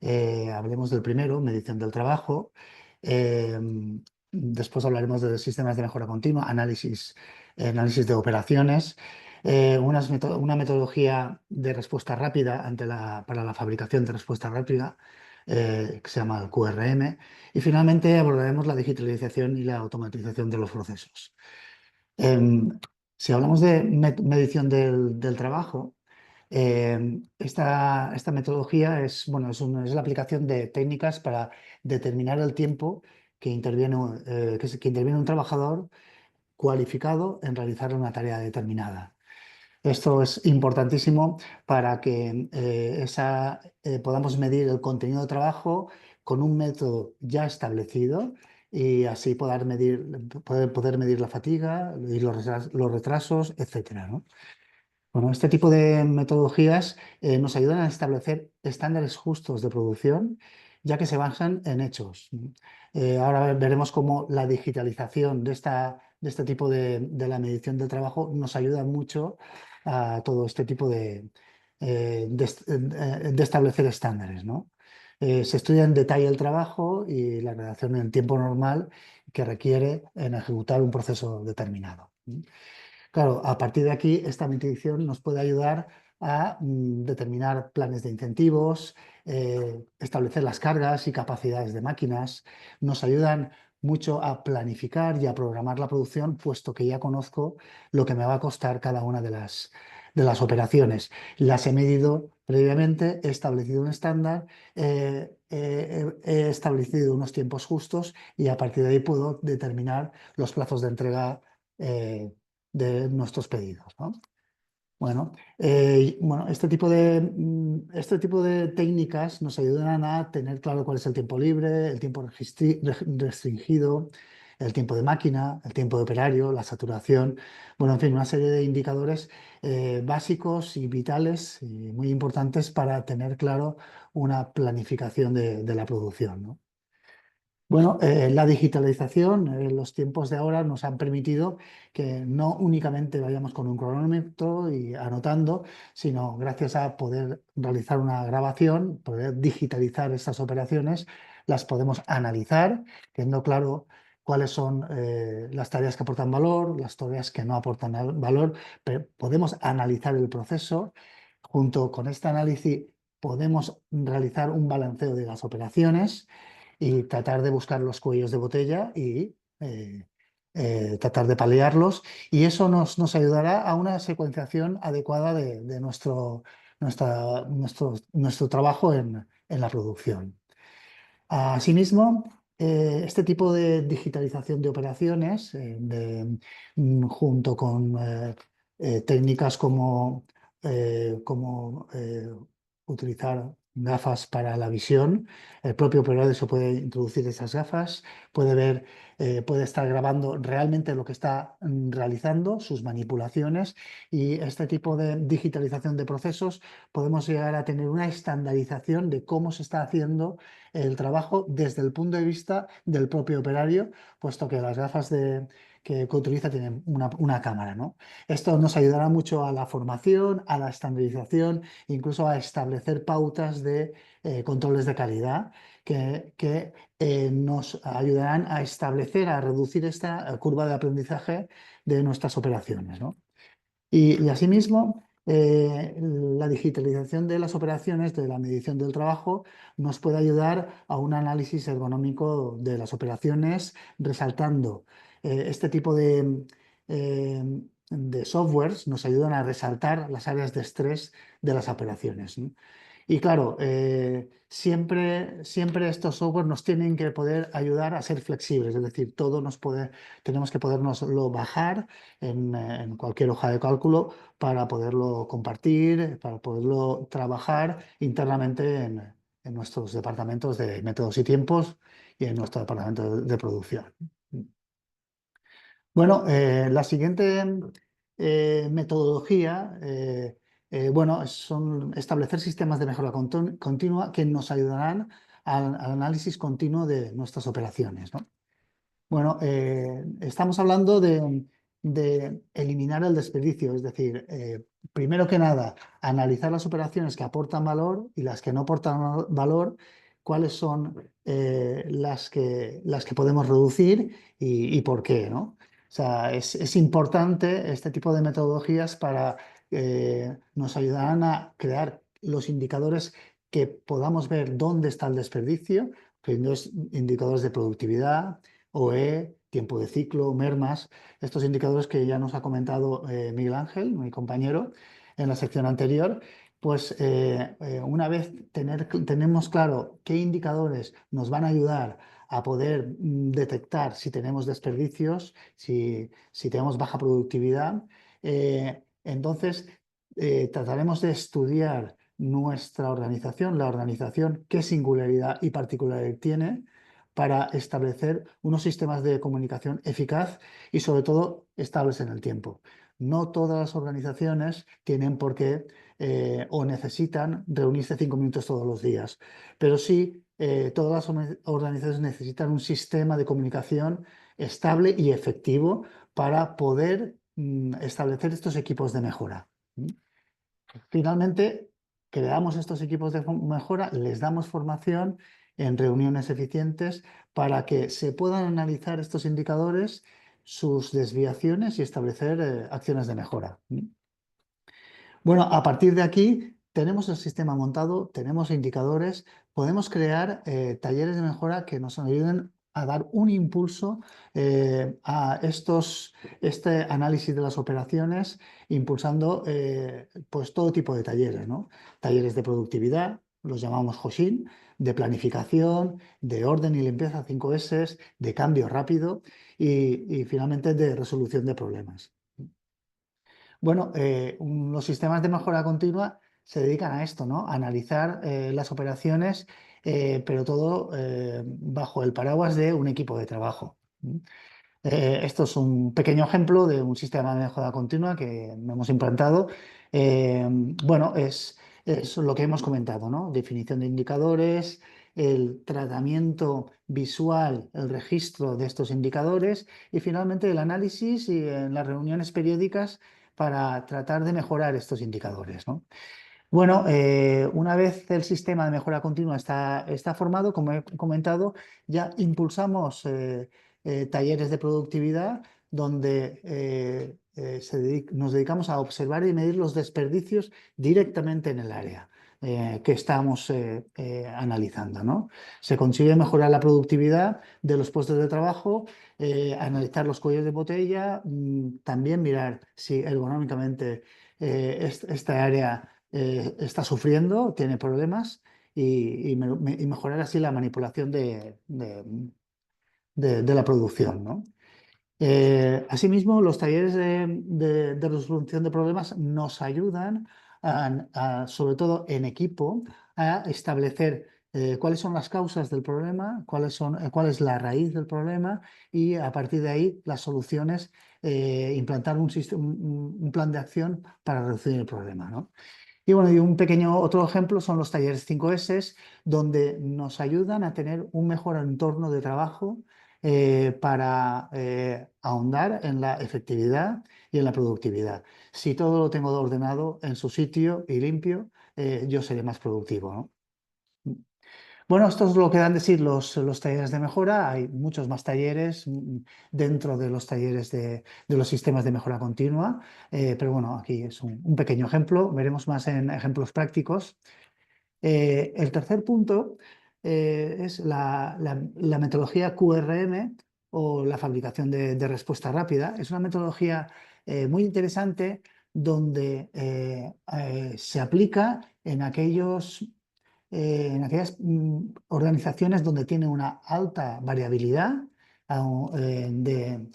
Hablemos del primero, medición del trabajo. Eh, Después hablaremos de sistemas de mejora continua, análisis de operaciones. Una metodología de respuesta rápida para la fabricación de respuesta rápida, que se llama el QRM. Y finalmente abordaremos la digitalización y la automatización de los procesos. Em, si hablamos de medición del trabajo, esta metodología es la aplicación de técnicas para determinar el tiempo que interviene un trabajador cualificado en realizar una tarea determinada. Esto es importantísimo para que podamos medir el contenido de trabajo con un método ya establecido y así poder medir la fatiga y los retrasos, etcétera, ¿no? Bueno, este tipo de metodologías nos ayudan a establecer estándares justos de producción, ya que se basan en hechos. Ahora veremos cómo la digitalización de este tipo de la medición del trabajo nos ayuda mucho a todo este tipo de establecer estándares, ¿no? Se estudia en detalle el trabajo y la redacción en el tiempo normal que requiere en ejecutar un proceso determinado. Claro, a partir de aquí, esta medición nos puede ayudar a determinar planes de incentivos, establecer las cargas y capacidades de máquinas. Nos ayudan mucho a planificar y a programar la producción, puesto que ya conozco lo que me va a costar cada una de las operaciones. Las he medido previamente, he establecido un estándar, he establecido unos tiempos justos y a partir de ahí puedo determinar los plazos de entrega de nuestros pedidos, ¿no? Bueno, este tipo de técnicas nos ayudan a tener claro cuál es el tiempo libre, el tiempo restringido, el tiempo de máquina, el tiempo de operario, la saturación, bueno, en fin, una serie de indicadores básicos y vitales y muy importantes para tener claro una planificación de la producción, ¿no? Bueno, la digitalización, los tiempos de ahora nos han permitido que no únicamente vayamos con un cronómetro y anotando, sino gracias a poder realizar una grabación, poder digitalizar estas operaciones, las podemos analizar, teniendo claro cuáles son las tareas que aportan valor, las tareas que no aportan valor, pero podemos analizar el proceso. Junto con este análisis podemos realizar un balanceo de las operaciones y tratar de buscar los cuellos de botella y tratar de paliarlos, y eso nos ayudará a una secuenciación adecuada de nuestro trabajo en la producción. Asimismo, este tipo de digitalización de operaciones, junto con técnicas como utilizar gafas para la visión, el propio operador se puede introducir esas gafas, puede estar grabando realmente lo que está realizando, sus manipulaciones, y este tipo de digitalización de procesos podemos llegar a tener una estandarización de cómo se está haciendo el trabajo desde el punto de vista del propio operario, puesto que las gafas que utiliza tienen una cámara, ¿no? Esto nos ayudará mucho a la formación, a la estandarización, incluso a establecer pautas de controles de calidad que nos ayudarán a establecer, a reducir esta curva de aprendizaje de nuestras operaciones, ¿no? Y asimismo, la digitalización de las operaciones, de la medición del trabajo, nos puede ayudar a un análisis ergonómico de las operaciones, resaltando este tipo de softwares nos ayudan a resaltar las áreas de estrés de las operaciones, ¿no? Y claro, siempre estos software nos tienen que poder ayudar a ser flexibles, es decir, tenemos que podernoslo bajar en cualquier hoja de cálculo para poderlo compartir, para poderlo trabajar internamente en nuestros departamentos de métodos y tiempos y en nuestro departamento de producción. Bueno, la siguiente metodología, bueno, son establecer sistemas de mejora continua que nos ayudarán al análisis continuo de nuestras operaciones, ¿no? Bueno, estamos hablando de eliminar el desperdicio, es decir, primero que nada, analizar las operaciones que aportan valor y las que no aportan valor, cuáles son las que podemos reducir y por qué, ¿no? O sea, es importante este tipo de metodologías para nos ayudarán a crear los indicadores que podamos ver dónde está el desperdicio, indicadores de productividad, OE, tiempo de ciclo, mermas, estos indicadores que ya nos ha comentado Miguel Ángel, mi compañero, en la sección anterior. Pues una vez tenemos claro qué indicadores nos van a ayudar a poder detectar si tenemos desperdicios, si tenemos baja productividad, entonces trataremos de estudiar nuestra organización, la organización, qué singularidad y particularidad tiene, para establecer unos sistemas de comunicación eficaz y sobre todo estables en el tiempo. No todas las organizaciones tienen por qué o necesitan reunirse 5 minutos todos los días, pero sí todas las organizaciones necesitan un sistema de comunicación estable y efectivo para poder establecer estos equipos de mejora. Finalmente, creamos estos equipos de mejora, les damos formación en reuniones eficientes para que se puedan analizar estos indicadores, sus desviaciones y establecer acciones de mejora. Bueno, a partir de aquí tenemos el sistema montado, tenemos indicadores, podemos crear talleres de mejora que nos ayuden a dar un impulso a este análisis de las operaciones, impulsando pues todo tipo de talleres, ¿no? Talleres de productividad, los llamamos Hoshin, de planificación, de orden y limpieza 5S, de cambio rápido y finalmente de resolución de problemas. Bueno, los sistemas de mejora continua se dedican a esto, ¿no? A analizar las operaciones, pero todo bajo el paraguas de un equipo de trabajo. Esto es un pequeño ejemplo de un sistema de mejora continua que hemos implantado. Bueno, es lo que hemos comentado, ¿no? Definición de indicadores, el tratamiento visual, el registro de estos indicadores y finalmente el análisis y en las reuniones periódicas para tratar de mejorar estos indicadores, ¿no? Bueno, una vez el sistema de mejora continua está formado, como he comentado, ya impulsamos talleres de productividad donde nos dedicamos a observar y medir los desperdicios directamente en el área que estamos analizando, ¿no? Se consigue mejorar la productividad de los puestos de trabajo, analizar los cuellos de botella, también mirar si ergonómicamente esta área está sufriendo, tiene problemas y mejorar así la manipulación de la producción, ¿no? Asimismo, los talleres de resolución de problemas nos ayudan, sobre todo en equipo, a establecer cuáles son las causas del problema, cuál es la raíz del problema y a partir de ahí las soluciones, implantar un plan de acción para reducir el problema, ¿no? Y bueno, y un pequeño otro ejemplo son los talleres 5S, donde nos ayudan a tener un mejor entorno de trabajo para ahondar en la efectividad y en la productividad. Si todo lo tengo ordenado en su sitio y limpio, yo seré más productivo, ¿no? Bueno, esto es lo que dan de sí los talleres de mejora. Hay muchos más talleres dentro de los talleres de los sistemas de mejora continua, pero bueno, aquí es un pequeño ejemplo. Veremos más en ejemplos prácticos. El tercer punto es la metodología QRM o la fabricación de respuesta rápida. Es una metodología muy interesante donde se aplica en aquellas organizaciones donde tiene una alta variabilidad de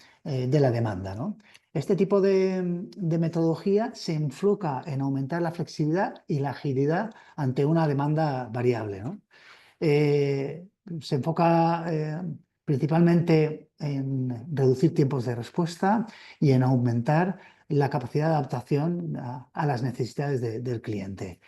la demanda, ¿no? Este tipo de metodología se enfoca en aumentar la flexibilidad y la agilidad ante una demanda variable, ¿no? Se enfoca principalmente en reducir tiempos de respuesta y en aumentar la capacidad de adaptación a las necesidades del cliente.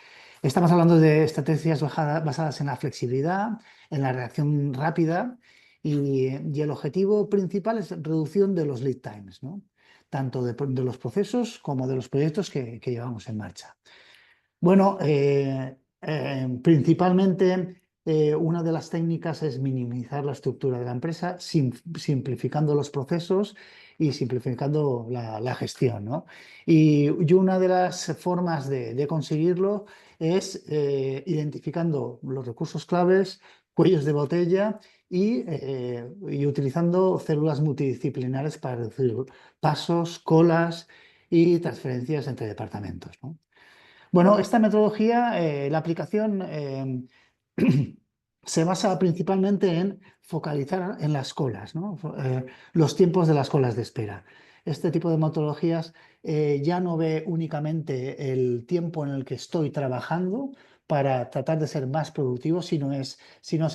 Estamos hablando de estrategias basadas en la flexibilidad, en la reacción rápida y el objetivo principal es reducción de los lead times, ¿no? Tanto de los procesos como de los proyectos que llevamos en marcha. Bueno, principalmente una de las técnicas es minimizar la estructura de la empresa, simplificando los procesos y simplificando la gestión, ¿no? Y una de las formas de conseguirlo es identificando los recursos claves, cuellos de botella y utilizando células multidisciplinares para reducir pasos, colas y transferencias entre departamentos, ¿no? Bueno, esta metodología, la aplicación se basa principalmente en focalizar en las colas, ¿no? Los tiempos de las colas de espera. Este tipo de metodologías ya no ve únicamente el tiempo en el que estoy trabajando para tratar de ser más productivo, sino es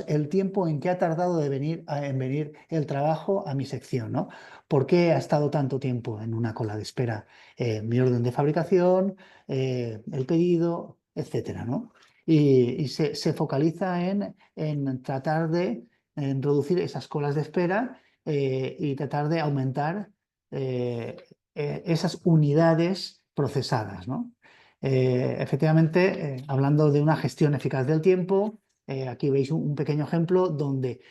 el tiempo en que ha tardado en venir el trabajo a mi sección, ¿no? ¿Por qué ha estado tanto tiempo en una cola de espera? Mi orden de fabricación, el pedido, etcétera, ¿no? Y se focaliza en tratar de reducir esas colas de espera y tratar de aumentar esas unidades procesadas, ¿no? Efectivamente, hablando de una gestión eficaz del tiempo, aquí veis un pequeño ejemplo donde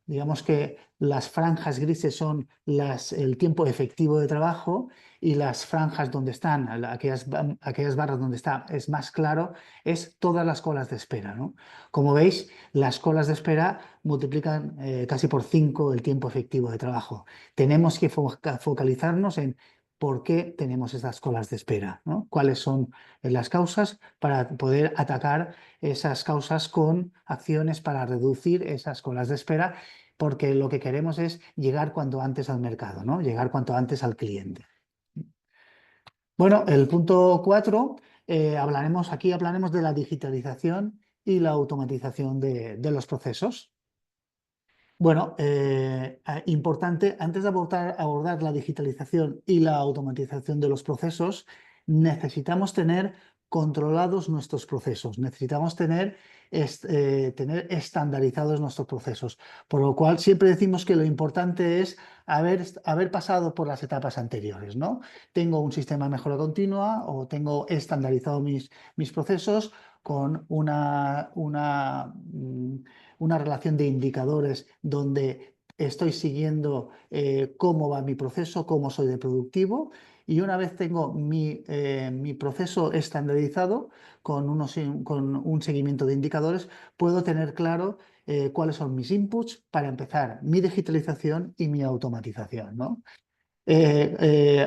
digamos que las franjas grises son el tiempo efectivo de trabajo y las franjas donde están, aquellas barras donde está, es más claro, es todas las colas de espera, ¿no? Como veis, las colas de espera multiplican casi por 5 el tiempo efectivo de trabajo. Tenemos que focalizarnos en por qué tenemos estas colas de espera, ¿no? Cuáles son las causas para poder atacar esas causas con acciones para reducir esas colas de espera, porque lo que queremos es llegar cuanto antes al mercado, ¿no? Llegar cuanto antes al cliente. Bueno, el punto 4, aquí hablaremos de la digitalización y la automatización de los procesos. Bueno, importante, antes de abordar la digitalización y la automatización de los procesos, necesitamos tener controlados nuestros procesos, necesitamos tener tener estandarizados nuestros procesos. Por lo cual siempre decimos que lo importante es haber pasado por las etapas anteriores, ¿no? Tengo un sistema de mejora continua o tengo estandarizado mis procesos con una relación de indicadores donde estoy siguiendo cómo va mi proceso, cómo soy de productivo. Y una vez tengo mi proceso estandarizado con un seguimiento de indicadores, puedo tener claro cuáles son mis inputs para empezar mi digitalización y mi automatización, ¿no?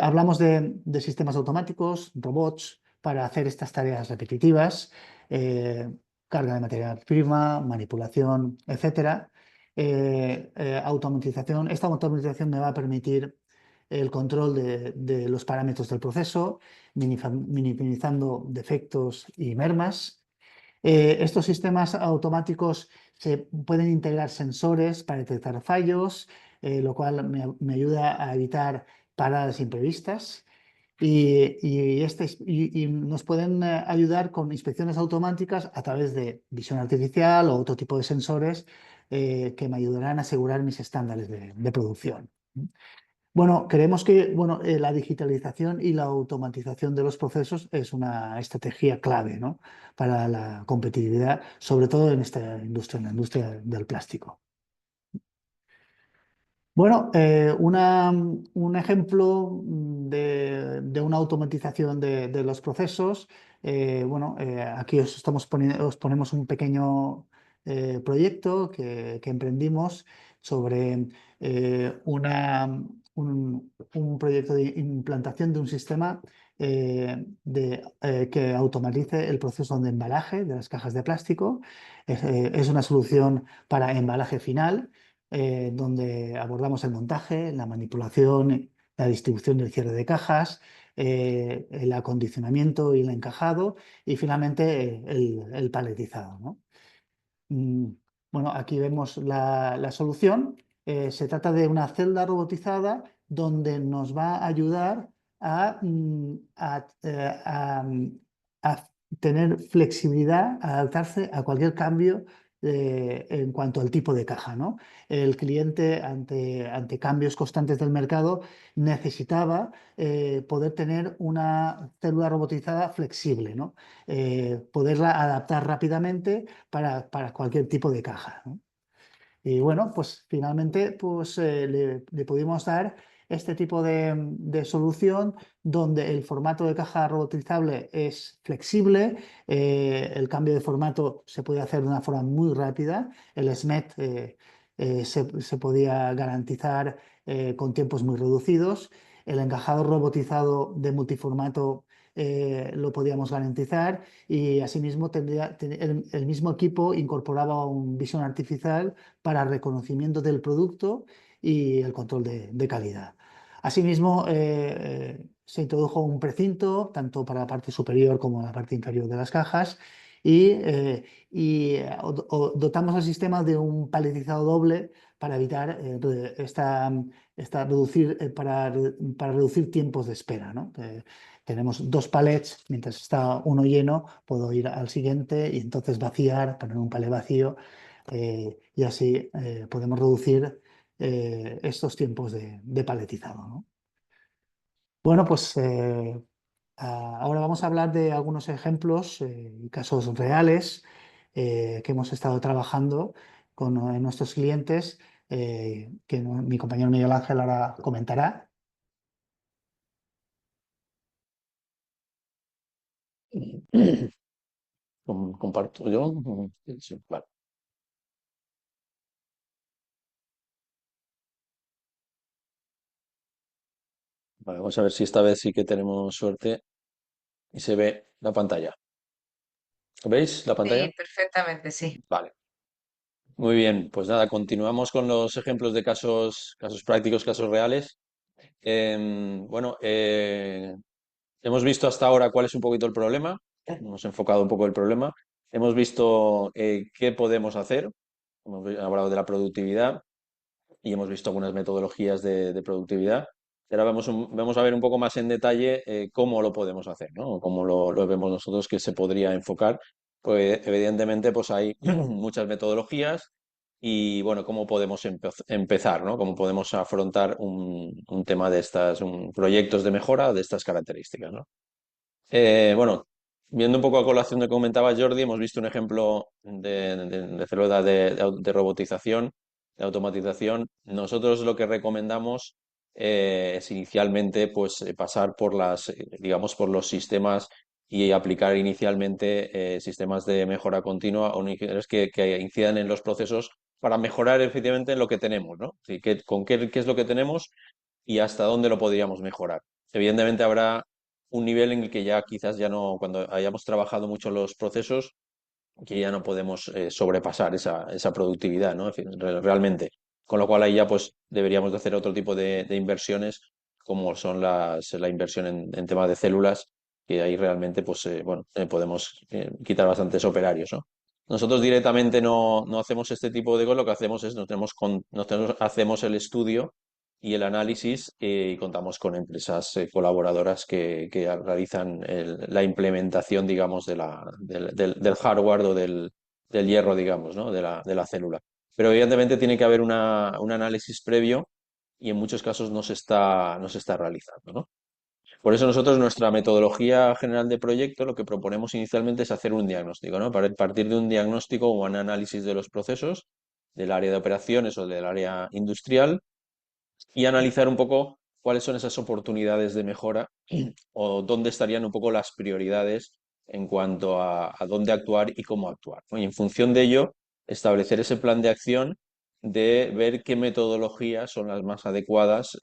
Hablamos de sistemas automáticos, robots, para hacer estas tareas repetitivas, eh, carga de materia prima, manipulación, etcétera. Automatización. Esta automatización me va a permitir el control de los parámetros del proceso, minimizando defectos y mermas. Estos sistemas automáticos se pueden integrar sensores para detectar fallos, lo cual me ayuda a evitar paradas imprevistas y nos pueden ayudar con inspecciones automáticas a través de visión artificial o otro tipo de sensores que me ayudarán a asegurar mis estándares de producción. Bueno, creemos que la digitalización y la automatización de los procesos es una estrategia clave, ¿no? Para la competitividad, sobre todo en esta industria, en la industria del plástico. Bueno, un ejemplo de una automatización de los procesos. Aquí os ponemos un pequeño proyecto que emprendimos sobre un proyecto de implantación de un sistema que automatice el proceso de embalaje de las cajas de plástico. Es una solución para embalaje final donde abordamos el montaje, la manipulación, la distribución del cierre de cajas, el acondicionamiento y el encajado y finalmente el paletizado, ¿no? Mm, Bueno, aquí vemos la solución. Se trata de una celda robotizada donde nos va a ayudar a tener flexibilidad, a adaptarse a cualquier cambio en cuanto al tipo de caja, ¿no? El cliente, ante cambios constantes del mercado, necesitaba poder tener una célula robotizada flexible, ¿no? Poderla adaptar rápidamente para cualquier tipo de caja, ¿no? Y bueno, pues finalmente le pudimos dar este tipo de solución donde el formato de caja robotizable es flexible, el cambio de formato se puede hacer de una forma muy rápida, el SMET se podía garantizar con tiempos muy reducidos, el encajado robotizado de multiformato lo podíamos garantizar y asimismo el mismo equipo incorporaba un visión artificial para reconocimiento del producto y el control de calidad. Asimismo, se introdujo un precinto, tanto para la parte superior como la parte inferior de las cajas, y dotamos al sistema de un paletizado doble para evitar para reducir tiempos de espera, ¿no? Tenemos dos palets, mientras está uno lleno, puedo ir al siguiente y entonces vaciar, poner un palet vacío y así podemos reducir estos tiempos de paletizado, ¿no? Bueno, pues ahora vamos a hablar de algunos ejemplos y casos reales que hemos estado trabajando con nuestros clientes, que mi compañero Miguel Ángel ahora comentará. Comparto yo. Sí, vale. Vale, vamos a ver si esta vez sí que tenemos suerte y se ve la pantalla. ¿Veis la pantalla? Sí, perfectamente, sí. Vale. Muy bien, pues nada, continuamos con los ejemplos de casos prácticos, casos reales. Bueno, hemos visto hasta ahora cuál es un poquito el problema, hemos enfocado un poco el problema, hemos visto qué podemos hacer, hablado de la productividad y hemos visto algunas metodologías de productividad. Y ahora vamos a ver un poco más en detalle cómo lo podemos hacer, ¿no? O cómo lo vemos nosotros que se podría enfocar Pues evidentemente pues hay muchas metodologías y bueno, cómo podemos empezar, ¿no? Cómo podemos afrontar un tema de estas, proyectos de mejora de estas características, ¿no? Bueno, viendo un poco a colación de lo que comentaba Jordi, hemos visto un ejemplo de célula de robotización, de automatización. Nosotros lo que recomendamos es inicialmente pues, pasar por digamos, por los sistemas y aplicar inicialmente sistemas de mejora continua o ingenieros que incidan en los procesos para mejorar efectivamente lo que tenemos, ¿no? Así que, qué es lo que tenemos y hasta dónde lo podríamos mejorar. Evidentemente habrá un nivel en el que ya quizás ya no, cuando hayamos trabajado mucho los procesos, que ya no podemos sobrepasar esa productividad, ¿no? En fin, realmente. Con lo cual ahí ya pues deberíamos de hacer otro tipo de inversiones, como son la inversión en tema de células, que ahí realmente pues bueno, podemos quitar bastantes operarios, ¿no? Nosotros directamente no hacemos este tipo de cosas, lo que hacemos es hacemos el estudio y el análisis y contamos con empresas colaboradoras que realizan la implementación, digamos, del hardware o del hierro, digamos, ¿no? De la célula. Pero evidentemente tiene que haber un análisis previo y en muchos casos no se está realizando, ¿no? Por eso nosotros, nuestra metodología general de proyecto, lo que proponemos inicialmente es hacer un diagnóstico, ¿no? Para partir de un diagnóstico o un análisis de los procesos del área de operaciones o del área industrial y analizar un poco cuáles son esas oportunidades de mejora o dónde estarían un poco las prioridades en cuanto a dónde actuar y cómo actuar, ¿no? Y en función de ello, establecer ese plan de acción de ver qué metodologías son las más adecuadas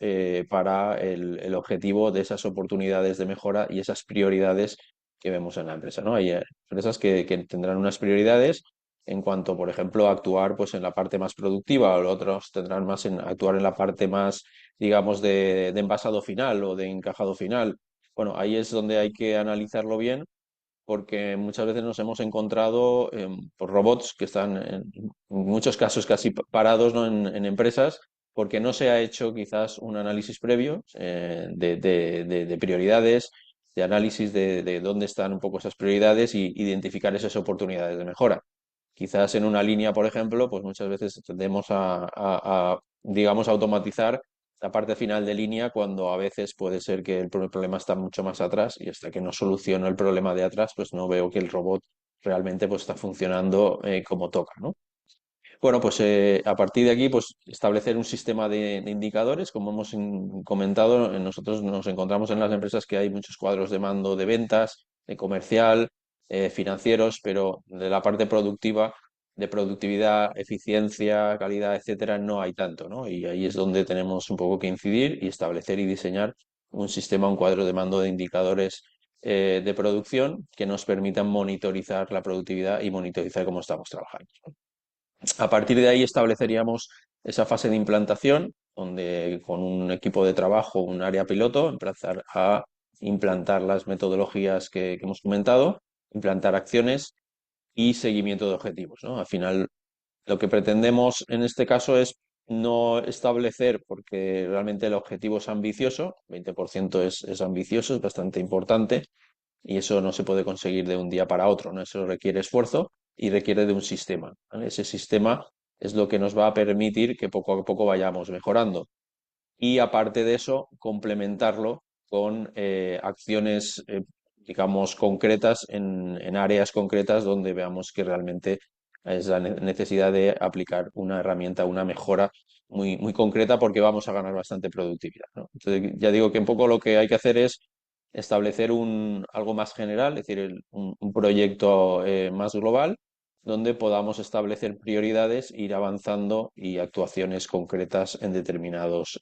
para el objetivo de esas oportunidades de mejora y esas prioridades que vemos en la empresa, ¿no? Hay empresas que tendrán unas prioridades en cuanto, por ejemplo, a actuar pues, en la parte más productiva, o otros tendrán más en actuar en la parte más, digamos, de envasado final o de encajado final. Bueno, ahí es donde hay que analizarlo bien, porque muchas veces nos hemos encontrado por robots que están en muchos casos casi parados, ¿no? en empresas, porque no se ha hecho quizás un análisis previo de prioridades, de análisis de dónde están un poco esas prioridades y identificar esas oportunidades de mejora. Quizás en una línea, por ejemplo, pues muchas veces tendemos digamos, automatizar la parte final de línea cuando a veces puede ser que el problema está mucho más atrás y hasta que no soluciono el problema de atrás, pues no veo que el robot realmente pues está funcionando como toca, ¿no? Bueno, pues a partir de aquí, pues establecer un sistema de indicadores. Como hemos comentado, nosotros nos encontramos en las empresas que hay muchos cuadros de mando de ventas, de comercial, financieros, pero de la parte productiva, de productividad, eficiencia, calidad, etcétera, no hay tanto, ¿no? Y ahí es donde tenemos un poco que incidir y establecer y diseñar un sistema, un cuadro de mando de indicadores de producción que nos permitan monitorizar la productividad y monitorizar cómo estamos trabajando. A partir de ahí estableceríamos esa fase de implantación, donde con un equipo de trabajo, un área piloto, empezar a implantar las metodologías que hemos comentado, implantar acciones y seguimiento de objetivos, ¿no? Al final, lo que pretendemos en este caso es no establecer, porque realmente el objetivo es ambicioso, 20% es ambicioso, es bastante importante, y eso no se puede conseguir de un día para otro, ¿no? Eso requiere esfuerzo y requiere de un sistema, ¿vale? Ese sistema es lo que nos va a permitir que poco a poco vayamos mejorando. Y aparte de eso, complementarlo con acciones, digamos, concretas en áreas concretas donde veamos que realmente es la necesidad de aplicar una herramienta, una mejora muy, muy concreta porque vamos a ganar bastante productividad, ¿no? Entonces, ya digo que un poco lo que hay que hacer es establecer algo más general, es decir, un proyecto más global donde podamos establecer prioridades, ir avanzando y actuaciones concretas en determinadas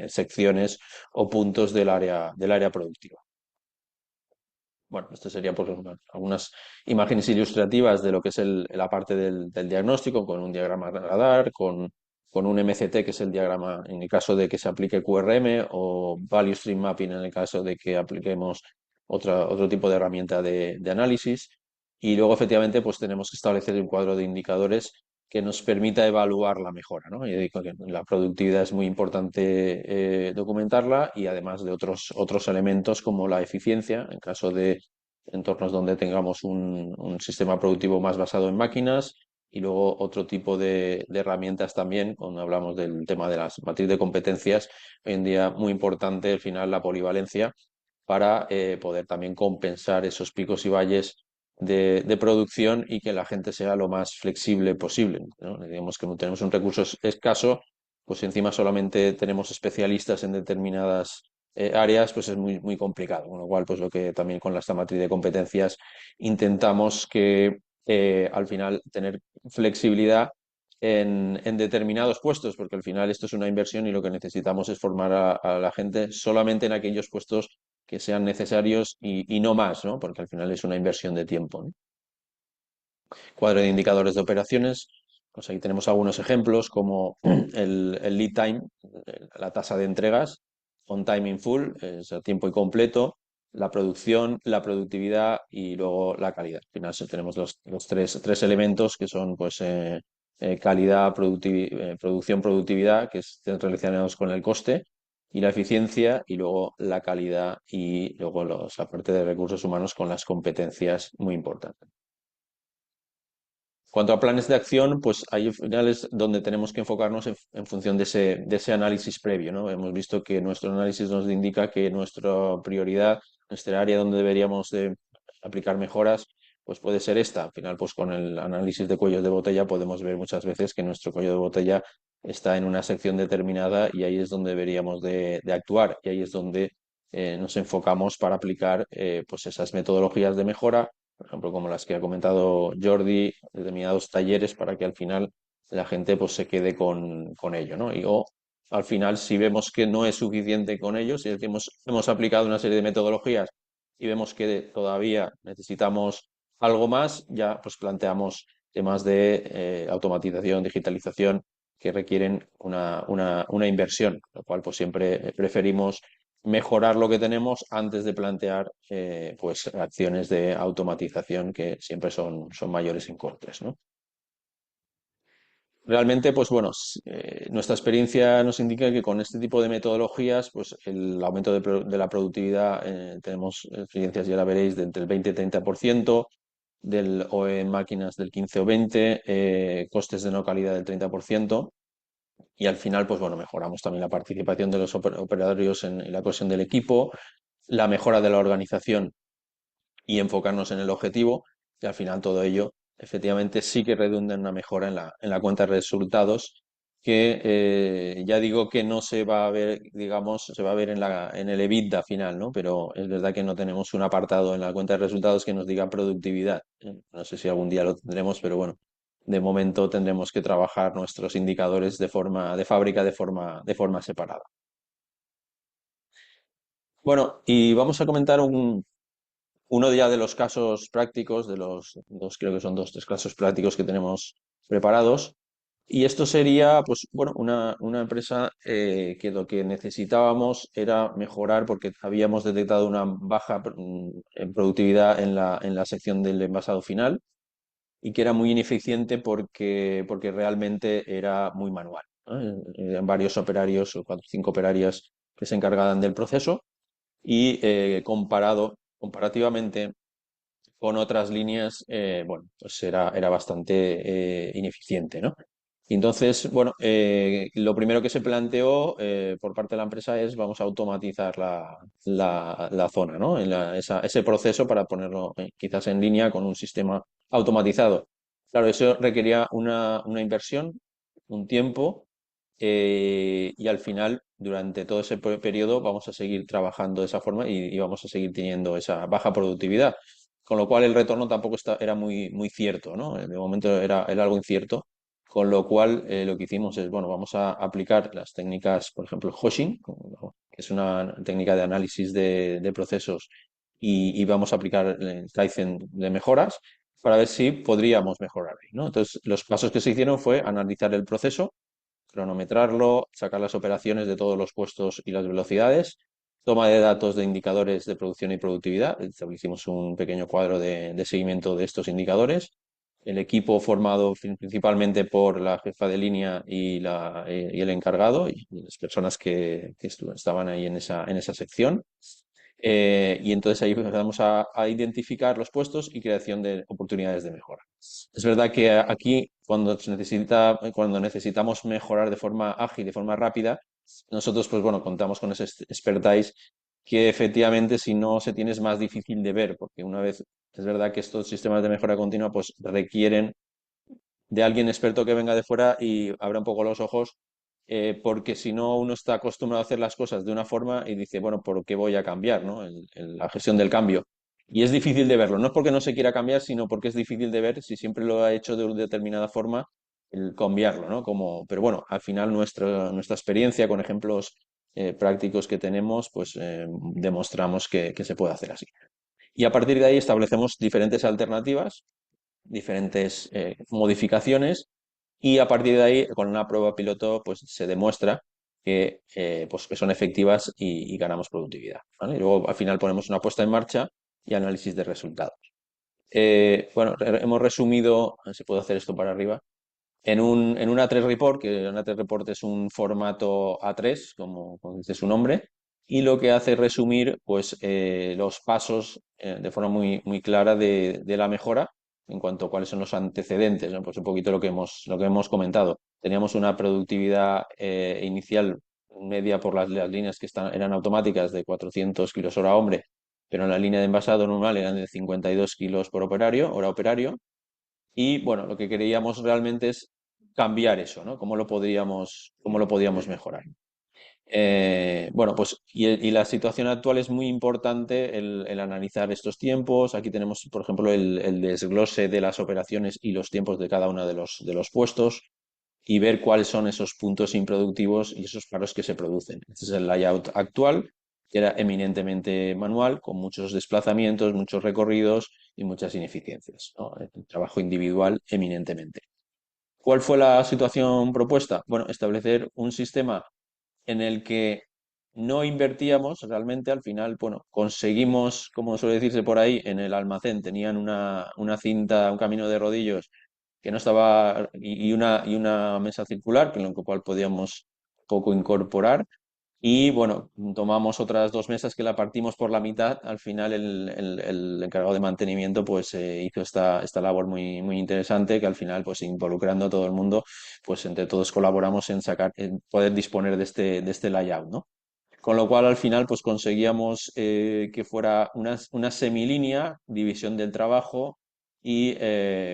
secciones o puntos del área productiva. Bueno, esto sería pues, algunas imágenes ilustrativas de lo que es la parte del diagnóstico, con un diagrama radar, con un MCT, que es el diagrama en el caso de que se aplique QRM, o Value Stream Mapping en el caso de que apliquemos otro tipo de herramienta de análisis. Y luego, efectivamente, pues tenemos que establecer un cuadro de indicadores que nos permita evaluar la mejora, ¿no? Y digo que la productividad es muy importante documentarla y además de otros elementos como la eficiencia, en caso de entornos donde tengamos un sistema productivo más basado en máquinas y luego otro tipo de herramientas también, cuando hablamos del tema de las matriz de competencias, hoy en día muy importante al final la polivalencia para poder también compensar esos picos y valles de producción y que la gente sea lo más flexible posible, ¿no? Digamos que tenemos un recurso escaso, pues encima solamente tenemos especialistas en determinadas áreas, pues es muy complicado. Con lo cual, pues lo que también con esta matriz de competencias intentamos que al final tener flexibilidad en determinados puestos, porque al final esto es una inversión y lo que necesitamos es formar a la gente solamente en aquellos puestos que sean necesarios y no más, ¿no? Porque al final es una inversión de tiempo, ¿no? Cuadro de indicadores de operaciones, pues ahí tenemos algunos ejemplos como el lead time, la tasa de entregas, on time in full, es a tiempo y completo, la producción, la productividad y luego la calidad. Al final tenemos los tres elementos que son pues calidad, producción, productividad, que estén relacionados con el coste y la eficiencia y luego la calidad y luego la parte de recursos humanos con las competencias muy importantes. Cuanto a planes de acción, pues ahí al final es donde tenemos que enfocarnos en función de ese análisis previo, ¿no? Hemos visto que nuestro análisis nos indica que nuestra prioridad, nuestra área donde deberíamos de aplicar mejoras, pues puede ser esta. Al final, pues con el análisis de cuellos de botella podemos ver muchas veces que nuestro cuello de botella está en una sección determinada y ahí es donde deberíamos de actuar y ahí es donde nos enfocamos para aplicar pues esas metodologías de mejora, por ejemplo, como las que ha comentado Jordi, determinados talleres para que al final la gente pues se quede con ello, ¿no? Y o al final, si vemos que no es suficiente con ello, si hemos aplicado una serie de metodologías y vemos que todavía necesitamos algo más, ya pues planteamos temas de automatización, digitalización que requieren una inversión, lo cual pues siempre preferimos mejorar lo que tenemos antes de plantear pues acciones de automatización que siempre son mayores en costes, ¿no? Realmente, pues bueno, nuestra experiencia nos indica que con este tipo de metodologías, pues el aumento de la productividad, tenemos experiencias, ya la veréis, de entre el 20 y 30%, o en máquinas del 15 o 20, costes de no calidad del 30%, y al final, pues bueno, mejoramos también la participación de los operarios en la cohesión del equipo, la mejora de la organización y enfocarnos en el objetivo, y al final todo ello efectivamente sí que redunda en una mejora en la cuenta de resultados, que ya digo que no se va a ver, digamos, se va a ver en el EBITDA final, ¿no? Pero es verdad que no tenemos un apartado en la cuenta de resultados que nos diga productividad. No sé si algún día lo tendremos, pero bueno, de momento tendremos que trabajar nuestros indicadores de fábrica de forma separada. Bueno, y vamos a comentar uno ya de los casos prácticos, de los dos, creo que son dos, tres casos prácticos que tenemos preparados. Y esto sería, pues, bueno, una empresa que lo que necesitábamos era mejorar porque habíamos detectado una baja en productividad en la sección del envasado final y que era muy ineficiente porque realmente era muy manual, ¿no? Eran varios operarios, o cuatro o cinco operarias que se encargaban del proceso y comparativamente con otras líneas, bueno, pues era bastante ineficiente, ¿no? Y entonces, bueno, lo primero que se planteó por parte de la empresa es vamos a automatizar la zona, ¿no? Ese proceso para ponerlo quizás en línea con un sistema automatizado. Claro, eso requería una inversión, un tiempo, y al final, durante todo ese periodo, vamos a seguir trabajando de esa forma y vamos a seguir teniendo esa baja productividad. Con lo cual el retorno tampoco era muy cierto, ¿no? De momento era algo incierto. Con lo cual lo que hicimos es, bueno, vamos a aplicar las técnicas, por ejemplo, el Hoshin, que es una técnica de análisis de procesos, y vamos a aplicar el Kaizen de mejoras para ver si podríamos mejorar ahí, ¿no? Entonces, los pasos que se hicieron fue analizar el proceso, cronometrarlo, sacar las operaciones de todos los puestos y las velocidades, toma de datos de indicadores de producción y productividad. Establecimos un pequeño cuadro de seguimiento de estos indicadores. El equipo formado principalmente por la jefa de línea y el encargado y las personas que estaban ahí en esa sección. Y entonces ahí empezamos a identificar los puestos y creación de oportunidades de mejora. Es verdad que aquí cuando necesitamos mejorar de forma ágil, de forma rápida, nosotros pues bueno, contamos con ese expertise que efectivamente si no se tiene es más difícil de ver, porque una vez es verdad que estos sistemas de mejora continua pues requieren de alguien experto que venga de fuera y abra un poco los ojos, porque si no uno está acostumbrado a hacer las cosas de una forma y dice, bueno, ¿por qué voy a cambiar, ¿no? La gestión del cambio. Y es difícil de verlo, no es porque no se quiera cambiar, sino porque es difícil de ver si siempre lo ha hecho de una determinada forma, el cambiarlo, ¿no? Pero bueno, al final nuestra experiencia con ejemplos prácticos que tenemos, pues demostramos que se puede hacer así. Y a partir de ahí establecemos diferentes alternativas, diferentes modificaciones y a partir de ahí, con una prueba piloto, pues se demuestra pues, que son efectivas y ganamos productividad, ¿vale? Y luego al final ponemos una puesta en marcha y análisis de resultados. Bueno, hemos resumido, a ver si puedo hacer esto para arriba, en un A3 Report, que un A3 Report es un formato A3, como dice su nombre, y lo que hace es resumir pues, los pasos de forma muy clara de la mejora en cuanto a cuáles son los antecedentes, ¿no? Pues un poquito lo que hemos comentado. Teníamos una productividad inicial media por las líneas que eran automáticas de 400 kilos hora hombre, pero en la línea de envasado normal eran de 52 kilos por hora operario. Y bueno, lo que queríamos realmente es cambiar eso, ¿no? Cómo lo podíamos mejorar? Bueno, pues y la situación actual es muy importante el analizar estos tiempos. Aquí tenemos, por ejemplo, el desglose de las operaciones y los tiempos de cada uno de los puestos y ver cuáles son esos puntos improductivos y esos paros que se producen. Este es el layout actual, que era eminentemente manual, con muchos desplazamientos, muchos recorridos y muchas ineficiencias, ¿no? El trabajo individual eminentemente. ¿Cuál fue la situación propuesta? Bueno, establecer un sistema en el que no invertíamos realmente, al final, bueno, conseguimos, como suele decirse por ahí, en el almacén tenían una cinta, un camino de rodillos que no estaba, y una mesa circular, con lo cual podíamos poco incorporar. Y bueno, tomamos otras dos mesas que la partimos por la mitad. Al final el encargado de mantenimiento pues hizo esta labor muy interesante que al final pues involucrando a todo el mundo pues entre todos colaboramos en poder disponer de este layout, ¿no? Con lo cual al final pues conseguíamos que fuera una semilínea, división del trabajo y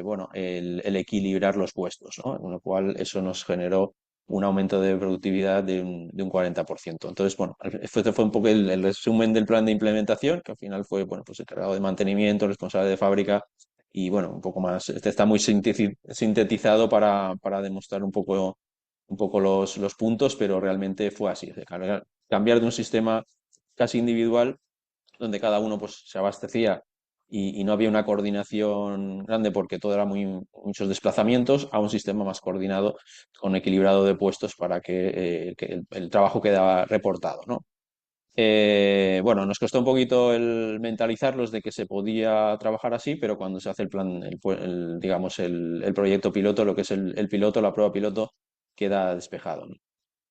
bueno, el equilibrar los puestos, ¿no? Con lo cual eso nos generó un aumento de productividad de un 40%. Entonces, bueno, este fue un poco el resumen del plan de implementación, que al final fue, bueno, pues encargado de mantenimiento, responsable de fábrica y, bueno, un poco más, este está muy sintetizado para demostrar un poco los puntos, pero realmente fue así, cambiar de un sistema casi individual, donde cada uno pues, se abastecía y no había una coordinación grande porque todo era muchos desplazamientos, a un sistema más coordinado, con equilibrado de puestos para que el trabajo quedaba reportado, ¿no? Bueno, nos costó un poquito el mentalizarlos de que se podía trabajar así, pero cuando se hace el plan, digamos, el proyecto piloto, lo que es el piloto, la prueba piloto, queda despejado, ¿no?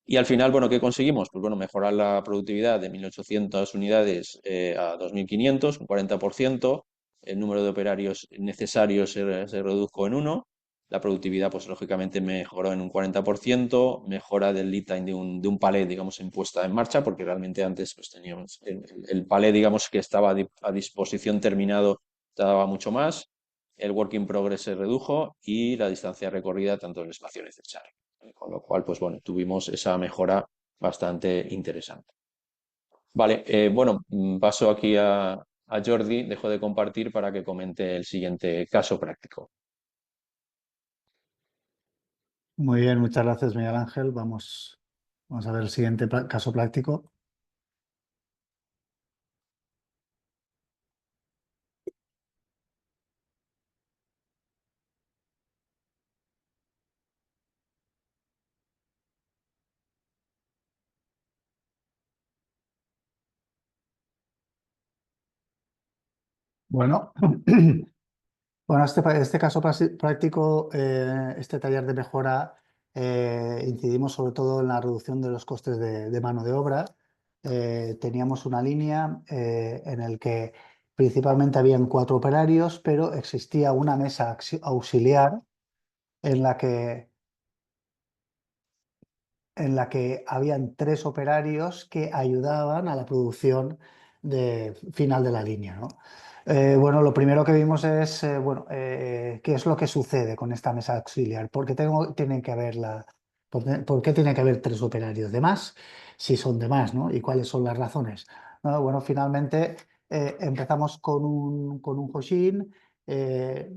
Y al final, bueno, ¿qué conseguimos? Pues bueno, mejorar la productividad de 1.800 unidades a 2.500, un 40%. El número de operarios necesarios se redujo en uno. La productividad, pues lógicamente mejoró en un 40%. Mejora del lead time de un palé, digamos, en puesta en marcha, porque realmente antes pues teníamos el palé, digamos, que estaba a disposición terminado, daba mucho más. El work in progress se redujo y la distancia recorrida, tanto el espacio necesario. Con lo cual, pues bueno, tuvimos esa mejora bastante interesante. Vale, bueno, paso aquí a Jordi, dejo de compartir para que comente el siguiente caso práctico. Muy bien, muchas gracias, Miguel Ángel. Vamos a ver el siguiente caso práctico. Bueno, bueno, este caso práctico, este taller de mejora, incidimos sobre todo en la reducción de los costes de mano de obra teníamos una línea en la que principalmente habían 4 operarios, pero existía una mesa auxiliar en la que habían 3 operarios que ayudaban a la producción final de la línea, ¿no? Bueno, lo primero que vimos es, bueno, qué es lo que sucede con esta mesa auxiliar. Tienen que haber por qué tiene que haber 3 operarios de más? Si son de más, ¿no? ¿Y cuáles son las razones? ¿No? Bueno, finalmente empezamos con un Hoshin, eh,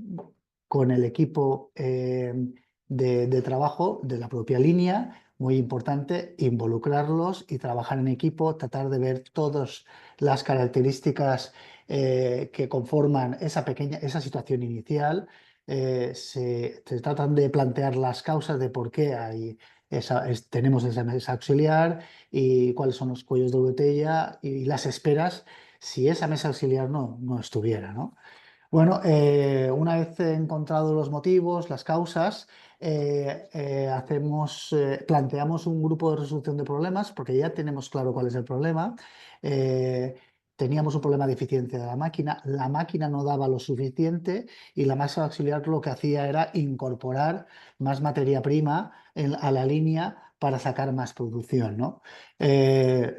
con el equipo de trabajo de la propia línea. Muy importante involucrarlos y trabajar en equipo, tratar de ver todas las características que conforman esa situación inicial. Se tratan de plantear las causas de por qué tenemos esa mesa auxiliar y cuáles son los cuellos de botella y las esperas si esa mesa auxiliar no estuviera, ¿no? Bueno, una vez encontrados los motivos, las causas, planteamos un grupo de resolución de problemas porque ya tenemos claro cuál es el problema. Eh, Teníamos un problema de eficiencia de la máquina no daba lo suficiente y la masa auxiliar lo que hacía era incorporar más materia prima a la línea para sacar más producción, ¿no?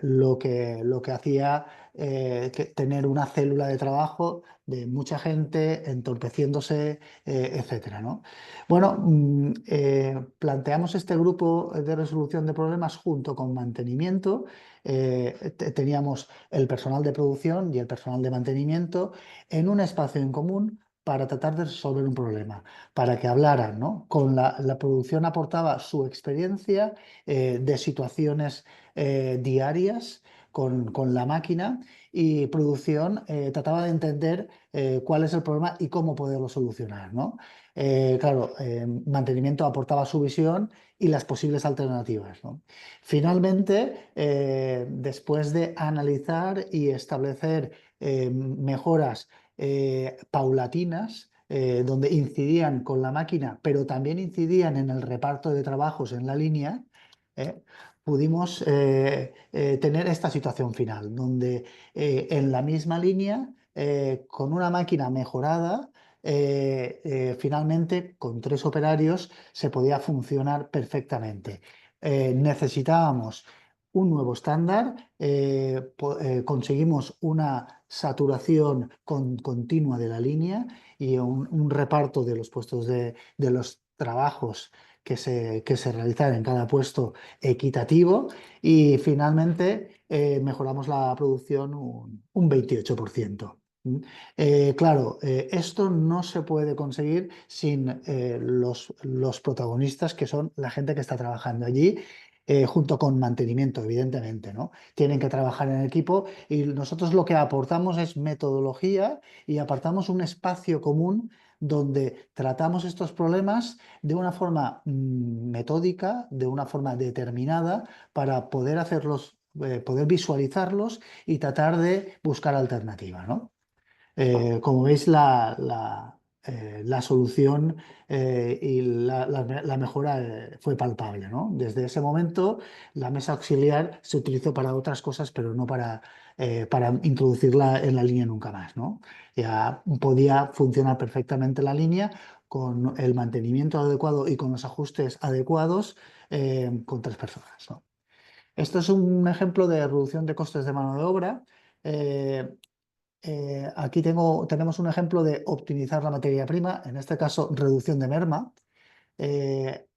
Lo que hacía tener una célula de trabajo de mucha gente entorpeciéndose, etcétera, ¿no? Bueno, planteamos este grupo de resolución de problemas junto con mantenimiento. Teníamos el personal de producción y el personal de mantenimiento en un espacio en común para tratar de resolver un problema, para que hablaran, ¿no? La producción aportaba su experiencia de situaciones diarias con la máquina y producción trataba de entender cuál es el problema y cómo poderlo solucionar, ¿no? Claro, mantenimiento aportaba su visión y las posibles alternativas, ¿no? Finalmente, después de analizar y establecer mejoras paulatinas, donde incidían con la máquina, pero también incidían en el reparto de trabajos en la línea, ¿eh? Pudimos tener esta situación final, donde en la misma línea, con una máquina mejorada, finalmente con 3 operarios se podía funcionar perfectamente. Necesitábamos un nuevo estándar, conseguimos una saturación continua de la línea y un reparto de los puestos de los trabajos que se realizan en cada puesto equitativo y finalmente mejoramos la producción un 28%. Claro, esto no se puede conseguir sin los protagonistas, que son la gente que está trabajando allí, junto con mantenimiento, evidentemente, ¿no? Tienen que trabajar en equipo y nosotros lo que aportamos es metodología y apartamos un espacio común donde tratamos estos problemas de una forma metódica, de una forma determinada, para poder poder visualizarlos y tratar de buscar alternativas, ¿no? Como veis, la solución y la mejora fue palpable, ¿no? Desde ese momento, la mesa auxiliar se utilizó para otras cosas, pero no para introducirla en la línea nunca más, ¿no? Ya podía funcionar perfectamente la línea con el mantenimiento adecuado y con los ajustes adecuados con 3 personas, ¿no? Esto es un ejemplo de reducción de costes de mano de obra. Eh, Aquí tenemos un ejemplo de optimizar la materia prima, en este caso reducción de merma.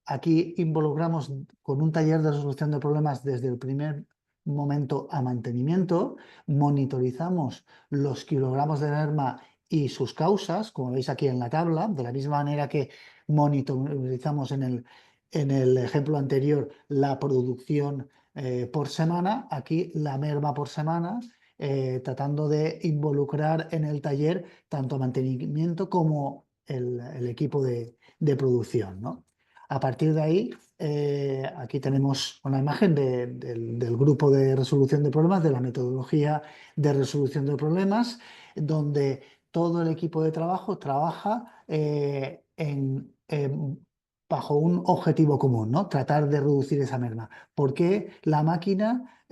Aquí involucramos con un taller de resolución de problemas desde el primer momento a mantenimiento, monitorizamos los kilogramos de merma y sus causas, como veis aquí en la tabla, de la misma manera que monitorizamos en el ejemplo anterior la producción por semana, aquí la merma por semana, tratando de involucrar en el taller tanto mantenimiento como el equipo de producción, ¿no? A partir de ahí, aquí tenemos una imagen del grupo de resolución de problemas, de la metodología de resolución de problemas, donde todo el equipo de trabajo trabaja bajo un objetivo común, ¿no? Tratar de reducir esa merma. ¿Por qué la máquina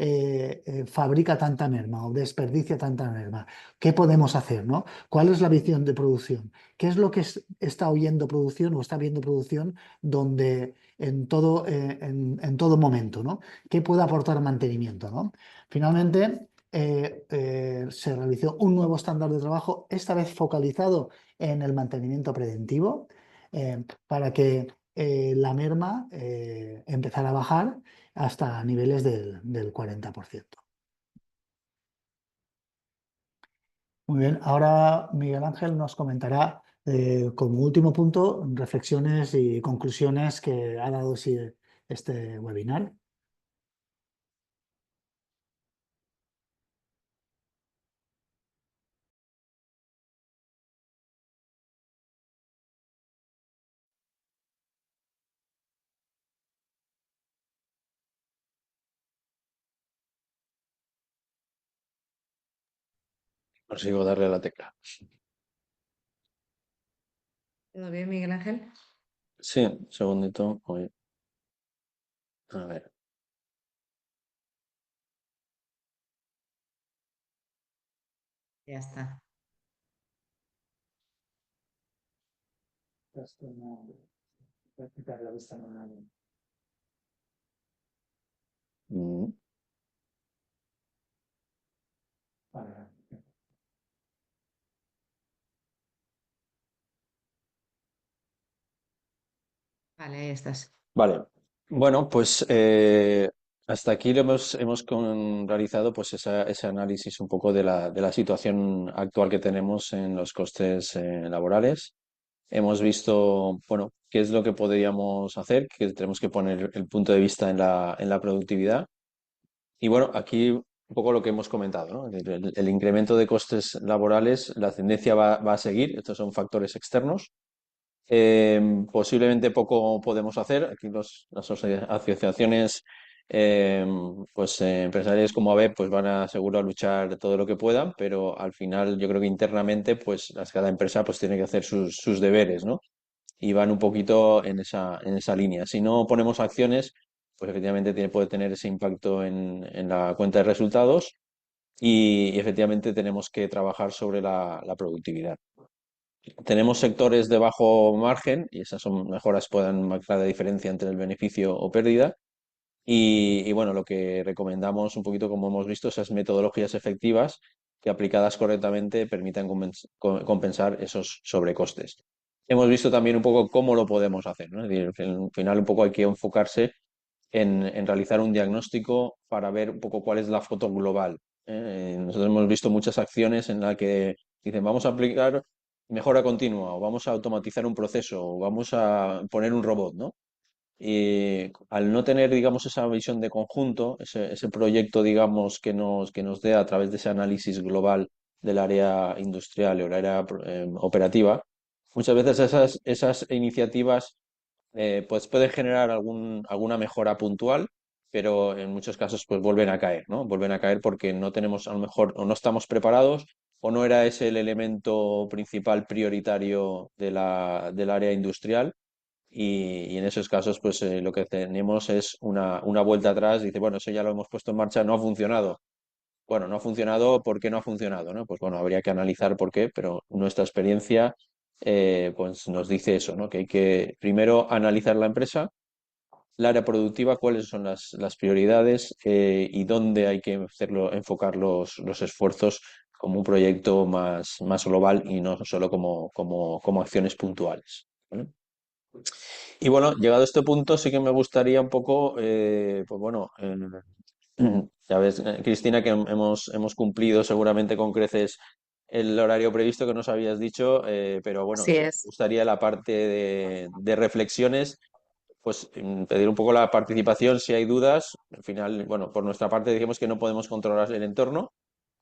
fabrica tanta merma o desperdicia tanta merma? ¿Qué podemos hacer, ¿no? ¿Cuál es la visión de producción? ¿Qué es lo que está oyendo producción o está viendo producción donde en todo momento, ¿no? ¿Qué puede aportar mantenimiento, ¿no? Finalmente, se realizó un nuevo estándar de trabajo, esta vez focalizado en el mantenimiento preventivo, para que la merma empezara a bajar hasta niveles del 40%. Muy bien, ahora Miguel Ángel nos comentará como último punto reflexiones y conclusiones que ha dado este webinar. Consigo darle a la tecla. ¿Todo bien, Miguel Ángel? Sí, un segundito. A ver. Ya está. Mm, Vale, ahí estás. Vale. Bueno, pues hasta aquí hemos realizado pues ese análisis un poco de la situación actual que tenemos en los costes laborales. Hemos visto, bueno, qué es lo que podríamos hacer, que tenemos que poner el punto de vista en la productividad. Y bueno, aquí un poco lo que hemos comentado, ¿no? El incremento de costes laborales, la tendencia va a seguir, estos son factores externos. Posiblemente poco podemos hacer. Aquí las asociaciones empresariales como ABEP pues van a seguro a luchar todo lo que puedan, pero al final yo creo que internamente pues cada empresa pues tiene que hacer sus deberes, ¿no? Y van un poquito en esa línea. Si no ponemos acciones, pues efectivamente puede tener ese impacto en la cuenta de resultados y efectivamente tenemos que trabajar sobre la productividad. Tenemos sectores de bajo margen y esas son mejoras puedan marcar la diferencia entre el beneficio o pérdida. Y bueno, lo que recomendamos un poquito, como hemos visto, esas metodologías efectivas que aplicadas correctamente permitan compensar esos sobrecostes. Hemos visto también un poco cómo lo podemos hacer, ¿no? Es decir, al final un poco hay que enfocarse en realizar un diagnóstico para ver un poco cuál es la foto global. Nosotros hemos visto muchas acciones en las que dicen vamos a aplicar mejora continua o vamos a automatizar un proceso o vamos a poner un robot, ¿no? Y al no tener, digamos, esa visión de conjunto, ese proyecto, digamos, que nos dé a través de ese análisis global del área industrial o el área operativa, muchas veces esas iniciativas pues pueden generar alguna mejora puntual, pero en muchos casos pues vuelven a caer, ¿no? Vuelven a caer porque no tenemos a lo mejor o no estamos preparados o no era ese el elemento principal prioritario del área industrial y en esos casos, pues lo que tenemos es una vuelta atrás. Dice, bueno, eso ya lo hemos puesto en marcha, no ha funcionado. Bueno, no ha funcionado, ¿por qué no ha funcionado? ¿No? Pues bueno, habría que analizar por qué, pero nuestra experiencia pues nos dice eso, ¿no? Que hay que primero analizar la empresa, la área productiva, cuáles son las prioridades y dónde hay que hacerlo, enfocar los esfuerzos como un proyecto más global y no solo como acciones puntuales. ¿Vale? Y bueno, llegado a este punto, sí que me gustaría un poco, pues bueno, ya ves, Cristina, que hemos cumplido seguramente con creces el horario previsto que nos habías dicho, pero bueno, Así sí me es. gustaría la parte de reflexiones, pues pedir un poco la participación si hay dudas. Al final, bueno, por nuestra parte dijimos que no podemos controlar el entorno,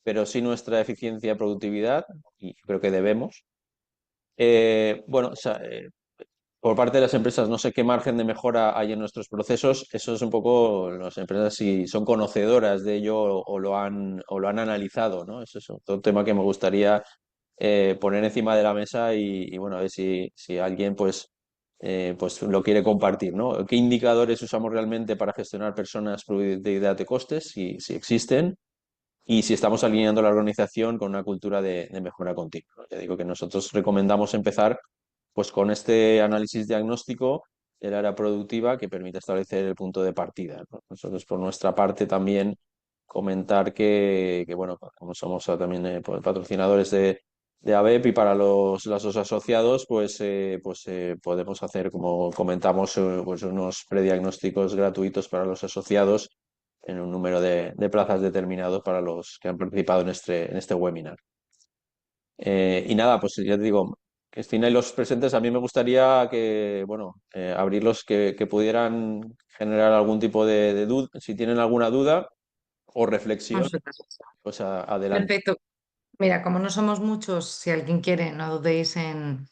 pero sí nuestra eficiencia y productividad, y creo que debemos. Bueno, o sea, por parte de las empresas, no sé qué margen de mejora hay en nuestros procesos. Eso es un poco las empresas si son conocedoras de ello o lo han analizado, ¿no? Eso es otro tema que me gustaría poner encima de la mesa y bueno, a ver si alguien pues pues lo quiere compartir, ¿no? ¿Qué indicadores usamos realmente para gestionar personas, productividad de costes, si existen? Y si estamos alineando la organización con una cultura de mejora continua, ¿no? Ya digo que nosotros recomendamos empezar pues con este análisis diagnóstico del área productiva que permite establecer el punto de partida, ¿no? Nosotros por nuestra parte también comentar que bueno, como somos también pues, patrocinadores de ABEP y para los dos asociados, podemos hacer, como comentamos, pues unos prediagnósticos gratuitos para los asociados en un número de plazas determinado para los que han participado en este webinar. Y nada, pues ya te digo, Cristina y los presentes, a mí me gustaría que, bueno, abrirlos, que pudieran generar algún tipo de duda, si tienen alguna duda o reflexión, Consulta. pues adelante. Perfecto. Mira, como no somos muchos, si alguien quiere, no dudéis en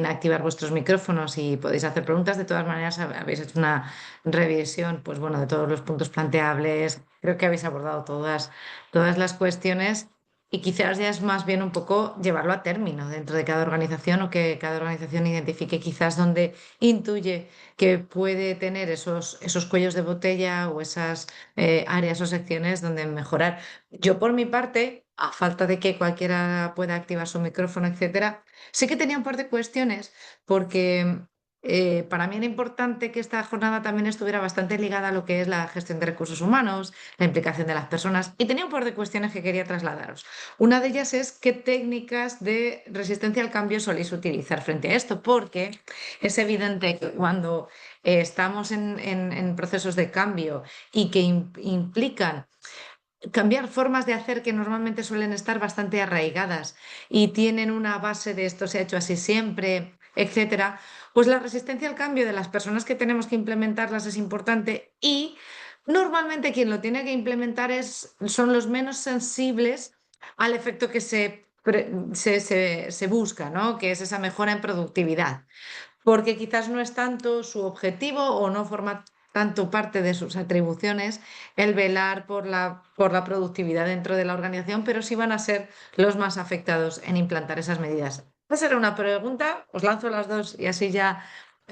activar vuestros micrófonos y podéis hacer preguntas. De todas maneras, habéis hecho una revisión, pues bueno, de todos los puntos planteables. Creo que habéis abordado todas las cuestiones y quizás ya es más bien un poco llevarlo a término dentro de cada organización o que cada organización identifique quizás donde intuye que puede tener esos cuellos de botella o esas áreas o secciones donde mejorar. Yo por mi parte, a falta de que cualquiera pueda activar su micrófono, etcétera, sí que tenía un par de cuestiones porque para mí era importante que esta jornada también estuviera bastante ligada a lo que es la gestión de recursos humanos, la implicación de las personas y tenía un par de cuestiones que quería trasladaros. Una de ellas es qué técnicas de resistencia al cambio soléis utilizar frente a esto, porque es evidente que cuando estamos en procesos de cambio y que implican cambiar formas de hacer que normalmente suelen estar bastante arraigadas y tienen una base de esto se ha hecho así siempre, etcétera, pues la resistencia al cambio de las personas que tenemos que implementarlas es importante y normalmente quien lo tiene que implementar son los menos sensibles al efecto que se busca, ¿no? Que es esa mejora en productividad porque quizás no es tanto su objetivo o no forma tanto parte de sus atribuciones el velar por la productividad dentro de la organización, pero sí van a ser los más afectados en implantar esas medidas. Esa era una pregunta, os lanzo las dos y así ya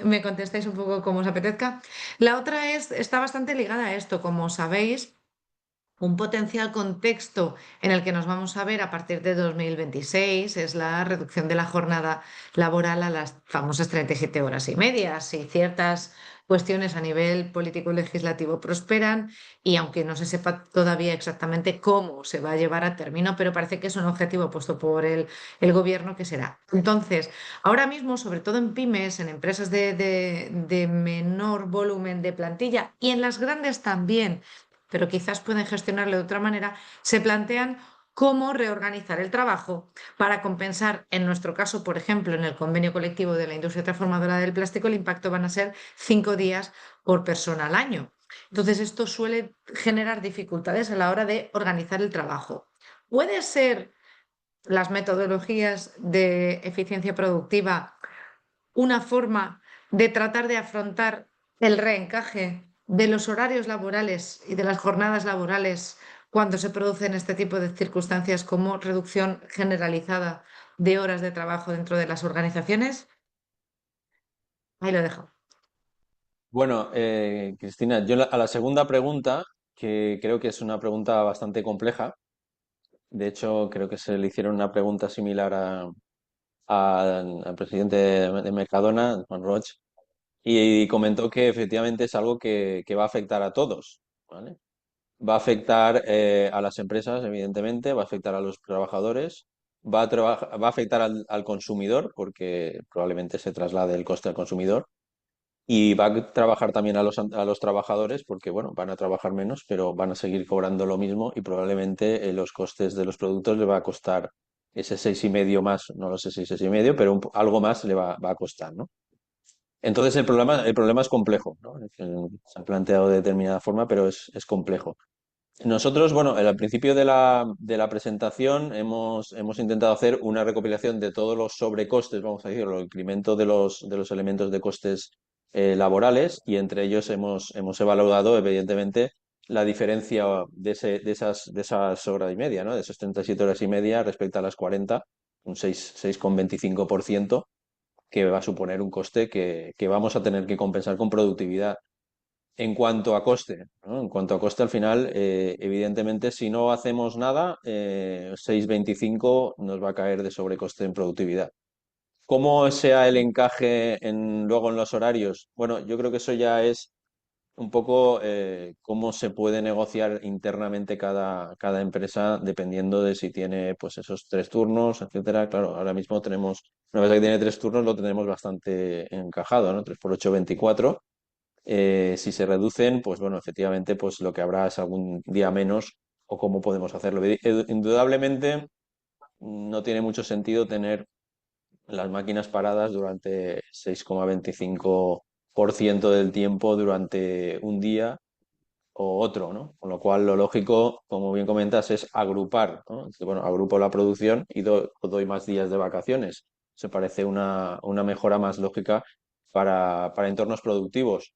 me contestáis un poco como os apetezca. La otra está bastante ligada a esto, como sabéis. Un potencial contexto en el que nos vamos a ver a partir de 2026 es la reducción de la jornada laboral a las famosas 37 horas y media. Si ciertas cuestiones a nivel político y legislativo prosperan y aunque no se sepa todavía exactamente cómo se va a llevar a término, pero parece que es un objetivo puesto por el gobierno que será. Entonces, ahora mismo, sobre todo en pymes, en empresas de menor volumen de plantilla y en las grandes también, pero quizás pueden gestionarlo de otra manera, se plantean cómo reorganizar el trabajo para compensar, en nuestro caso, por ejemplo, en el convenio colectivo de la industria transformadora del plástico, el impacto van a ser 5 días por persona al año. Entonces, esto suele generar dificultades a la hora de organizar el trabajo. Puede ser las metodologías de eficiencia productiva una forma de tratar de afrontar el reencaje de los horarios laborales y de las jornadas laborales cuando se producen este tipo de circunstancias como reducción generalizada de horas de trabajo dentro de las organizaciones. Ahí lo dejo. Bueno, Cristina, a la segunda pregunta, que creo que es una pregunta bastante compleja, de hecho creo que se le hicieron una pregunta similar al presidente de Mercadona, Juan Roig, y comentó que efectivamente es algo que va a afectar a todos, ¿vale? Va a afectar a las empresas, evidentemente, va a afectar a los trabajadores, va a afectar al consumidor, porque probablemente se traslade el coste al consumidor, y va a trabajar también a los trabajadores, porque bueno, van a trabajar menos, pero van a seguir cobrando lo mismo y probablemente los costes de los productos le va a costar ese 6,5 más, no lo sé si 6,5, pero algo más le va a costar, ¿no? Entonces el problema es complejo, ¿no? Se ha planteado de determinada forma, pero es complejo. Nosotros, bueno, al principio de la presentación hemos intentado hacer una recopilación de todos los sobrecostes, vamos a decirlo, el incremento de los elementos de costes laborales y entre ellos hemos evaluado, evidentemente, la diferencia de esas horas y media, ¿no? De esas 37 horas y media respecto a las 40, un 6,25%. que va a suponer un coste que vamos a tener que compensar con productividad. En cuanto a coste, ¿no? En cuanto a coste, al final, evidentemente, si no hacemos nada, 6,25 nos va a caer de sobrecoste en productividad. ¿Cómo sea el encaje luego en los horarios? Bueno, yo creo que eso ya es un poco cómo se puede negociar internamente cada empresa dependiendo de si tiene pues esos 3 turnos, etcétera. Claro, ahora mismo tenemos, una vez que tiene 3 turnos, lo tenemos bastante encajado, ¿no? 3 por 8, 24. Si se reducen, pues bueno, efectivamente, pues lo que habrá es algún día menos o cómo podemos hacerlo. Indudablemente no tiene mucho sentido tener las máquinas paradas durante 6,25% del tiempo durante un día o otro, ¿no? Con lo cual lo lógico, como bien comentas, es agrupar, ¿no? Bueno, agrupo la producción y doy más días de vacaciones. Se parece una mejora más lógica para entornos productivos.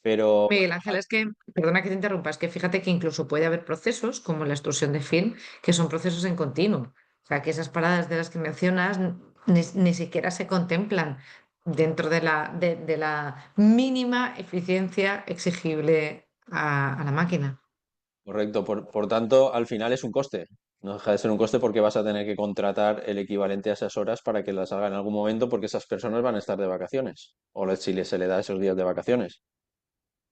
Pero Miguel Ángel, es que, perdona que te interrumpa, es que fíjate que incluso puede haber procesos como la extrusión de film, que son procesos en continuo. O sea, que esas paradas de las que mencionas ni siquiera se contemplan dentro de la mínima eficiencia exigible a la máquina. correcto, por tanto, al final es un coste. No deja de ser un coste porque vas a tener que contratar el equivalente a esas horas para que las haga en algún momento porque esas personas van a estar de vacaciones o si se le da esos días de vacaciones.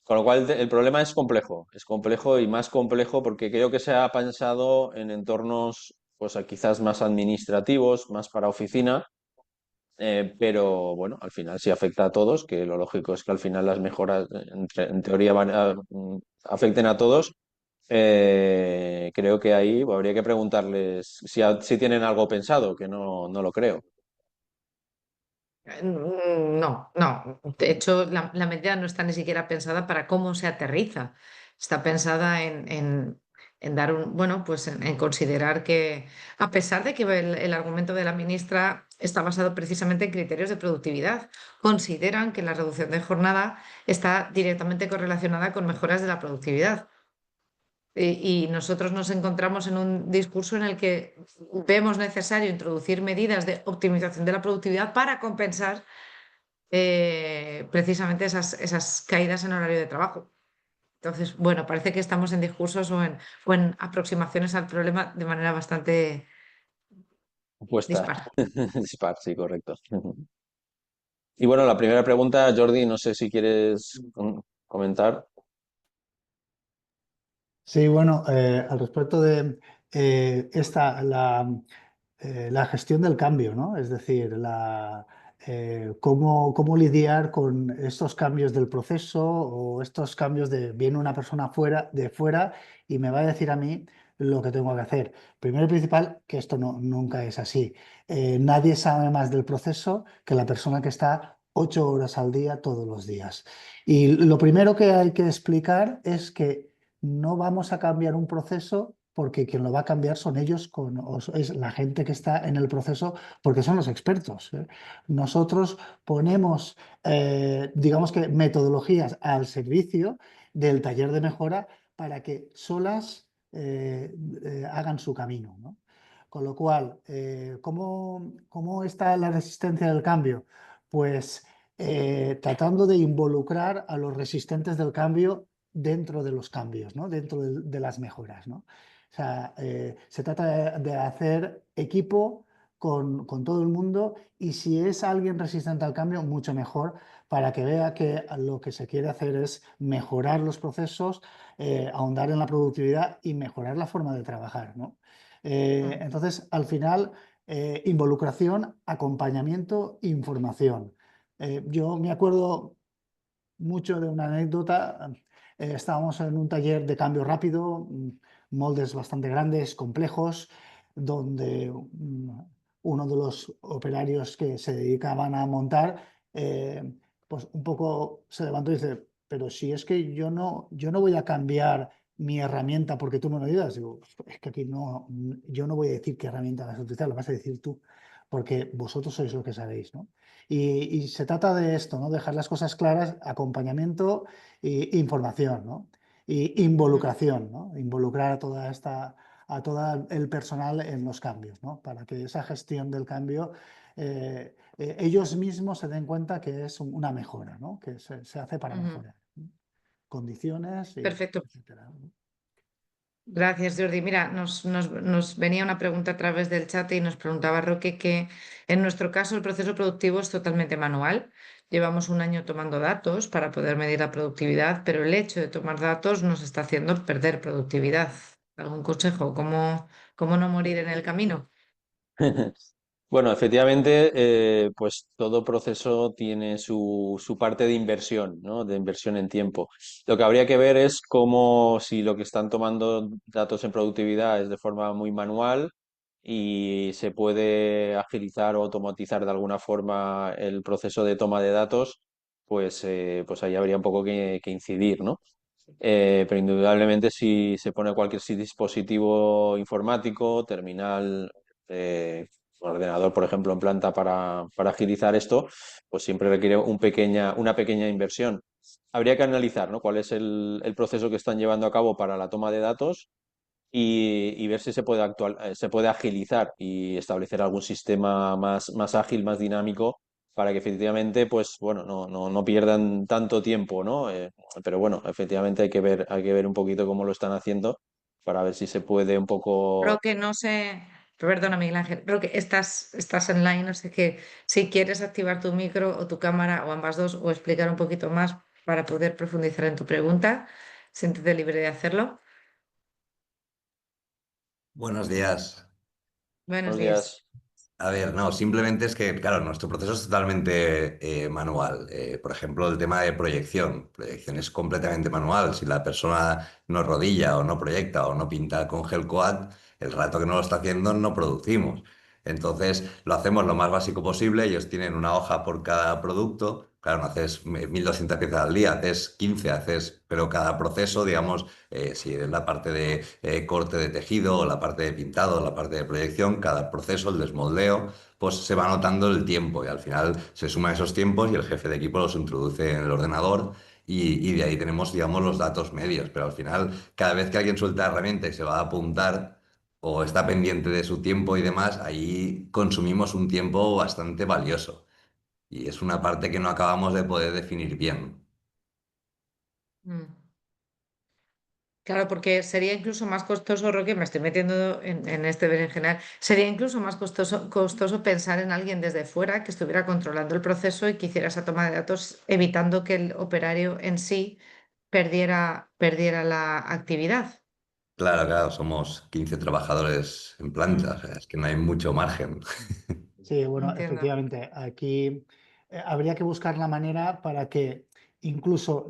Con lo cual el problema es complejo y más complejo porque creo que se ha pensado en entornos pues quizás más administrativos, más para oficina, pero bueno, al final sí afecta a todos, que lo lógico es que al final las mejoras en teoría afecten a todos. Creo que ahí habría que preguntarles si tienen algo pensado, que no lo creo. No, no. De hecho, la medida no está ni siquiera pensada para cómo se aterriza. Está pensada en dar un, bueno, pues en considerar que, a pesar de que el argumento de la ministra está basado precisamente en criterios de productividad, consideran que la reducción de jornada está directamente correlacionada con mejoras de la productividad. Y nosotros nos encontramos en un discurso en el que vemos necesario introducir medidas de optimización de la productividad para compensar precisamente esas caídas en horario de trabajo. Entonces, bueno, parece que estamos en discursos o en aproximaciones al problema de manera bastante Puesta. dispar. Dispar, sí, correcto. Y bueno, la primera pregunta, Jordi, no sé si quieres comentar. Sí, bueno, al respecto de la gestión del cambio, ¿no? Es decir, cómo lidiar con estos cambios del proceso o estos cambios viene una persona de fuera y me va a decir a mí lo que tengo que hacer. Primero y principal, que esto nunca es así. Nadie sabe más del proceso que la persona que está 8 horas al día todos los días. Y lo primero que hay que explicar es que no vamos a cambiar un proceso porque quien lo va a cambiar son ellos, es la gente que está en el proceso, porque son los expertos, ¿eh? Nosotros ponemos, digamos que, metodologías al servicio del taller de mejora para que solas hagan su camino, ¿no? Con lo cual, ¿cómo está la resistencia del cambio? Pues tratando de involucrar a los resistentes del cambio dentro de los cambios, ¿no? Dentro de las mejoras, ¿no? O sea, se trata de hacer equipo con todo el mundo y si es alguien resistente al cambio, mucho mejor para que vea que lo que se quiere hacer es mejorar los procesos, ahondar en la productividad y mejorar la forma de trabajar, ¿no? Mm. Entonces, al final, involucración, acompañamiento, información. Yo me acuerdo mucho de una anécdota. Estábamos en un taller de cambio rápido, moldes bastante grandes, complejos, donde uno de los operarios que se dedicaban a montar, pues un poco se levantó y dice, pero si es que yo no voy a cambiar mi herramienta porque tú me lo digas. Digo, es que aquí no, yo no voy a decir qué herramienta vas a utilizar, lo vas a decir tú, porque vosotros sois lo que sabéis, ¿no? Y se trata de esto, ¿no? Dejar las cosas claras, acompañamiento e información, ¿no? Y Mm. involucración, ¿no? Involucrar a a todo el personal en los cambios, ¿no? Para que esa gestión del cambio ellos mismos se den cuenta que es una mejora, ¿no? Que se hace para Ujú. mejorar, ¿no? Condiciones, Perfecto. etcétera, ¿no? Gracias, Jordi. Mira, nos venía una pregunta a través del chat y nos preguntaba Roque que en nuestro caso el proceso productivo es totalmente manual. Llevamos un año tomando datos para poder medir la productividad, pero el hecho de tomar datos nos está haciendo perder productividad. ¿Algún consejo? ¿Cómo no morir en el camino? Bueno, efectivamente, pues todo proceso tiene su parte de inversión, ¿no? De inversión en tiempo. Lo que habría que ver es cómo si lo que están tomando datos en productividad es de forma muy manual y se puede agilizar o automatizar de alguna forma el proceso de toma de datos, pues ahí habría un poco que incidir, ¿no? Pero indudablemente si se pone cualquier dispositivo informático, terminal, ordenador, por ejemplo, en planta para agilizar esto, pues siempre requiere una pequeña inversión. Habría que analizar, ¿no? Cuál es el proceso que están llevando a cabo para la toma de datos y ver si se puede agilizar y establecer algún sistema más ágil, más dinámico, para que efectivamente, pues bueno, no pierdan tanto tiempo, ¿no? Pero bueno, efectivamente hay que ver un poquito cómo lo están haciendo para ver si se puede un poco. Roque, no sé, perdona Miguel Ángel, Roque, estás online, no sé qué, si quieres activar tu micro o tu cámara o ambas dos o explicar un poquito más para poder profundizar en tu pregunta, siéntete libre de hacerlo. Buenos días. Buenos Buenos días. días. A ver, no, simplemente es que, claro, nuestro proceso es totalmente manual. Por ejemplo, el tema de proyección. Proyección es completamente manual. Si la persona no rodilla o no proyecta o no pinta con gel coat, el rato que no lo está haciendo no producimos. Entonces, lo hacemos lo más básico posible. Ellos tienen una hoja por cada producto. Claro, no haces 1200 piezas al día, haces 15, pero cada proceso, digamos, si es la parte de corte de tejido o la parte de pintado, la parte de proyección, cada proceso, el desmoldeo, pues se va anotando el tiempo y al final se suman esos tiempos y el jefe de equipo los introduce en el ordenador y de ahí tenemos, digamos, los datos medios. Pero al final, cada vez que alguien suelta la herramienta y se va a apuntar o está pendiente de su tiempo y demás, ahí consumimos un tiempo bastante valioso. Y es una parte que no acabamos de poder definir bien. Mm. Claro, porque sería incluso más costoso, Roque, me estoy metiendo en este berenjenal, sería incluso más costoso pensar en alguien desde fuera que estuviera controlando el proceso y que hiciera esa toma de datos, evitando que el operario en sí perdiera la actividad. Claro, claro, somos 15 trabajadores en planta, Mm, o sea, es que no hay mucho margen. Sí, bueno, entiendo. efectivamente, aquí habría que buscar la manera para que incluso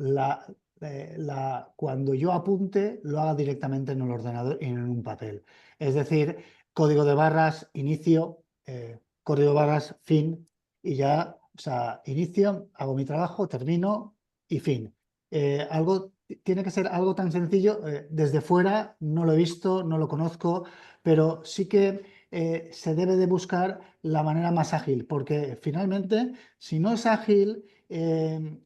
cuando yo apunte lo haga directamente en el ordenador y no en un papel. Es decir, código de barras, inicio, código de barras, fin, y ya, o sea, inicio, hago mi trabajo, termino y fin. Tiene que ser algo tan sencillo, desde fuera no lo he visto, no lo conozco, pero sí que se debe de buscar la manera más ágil, porque finalmente, si no es ágil,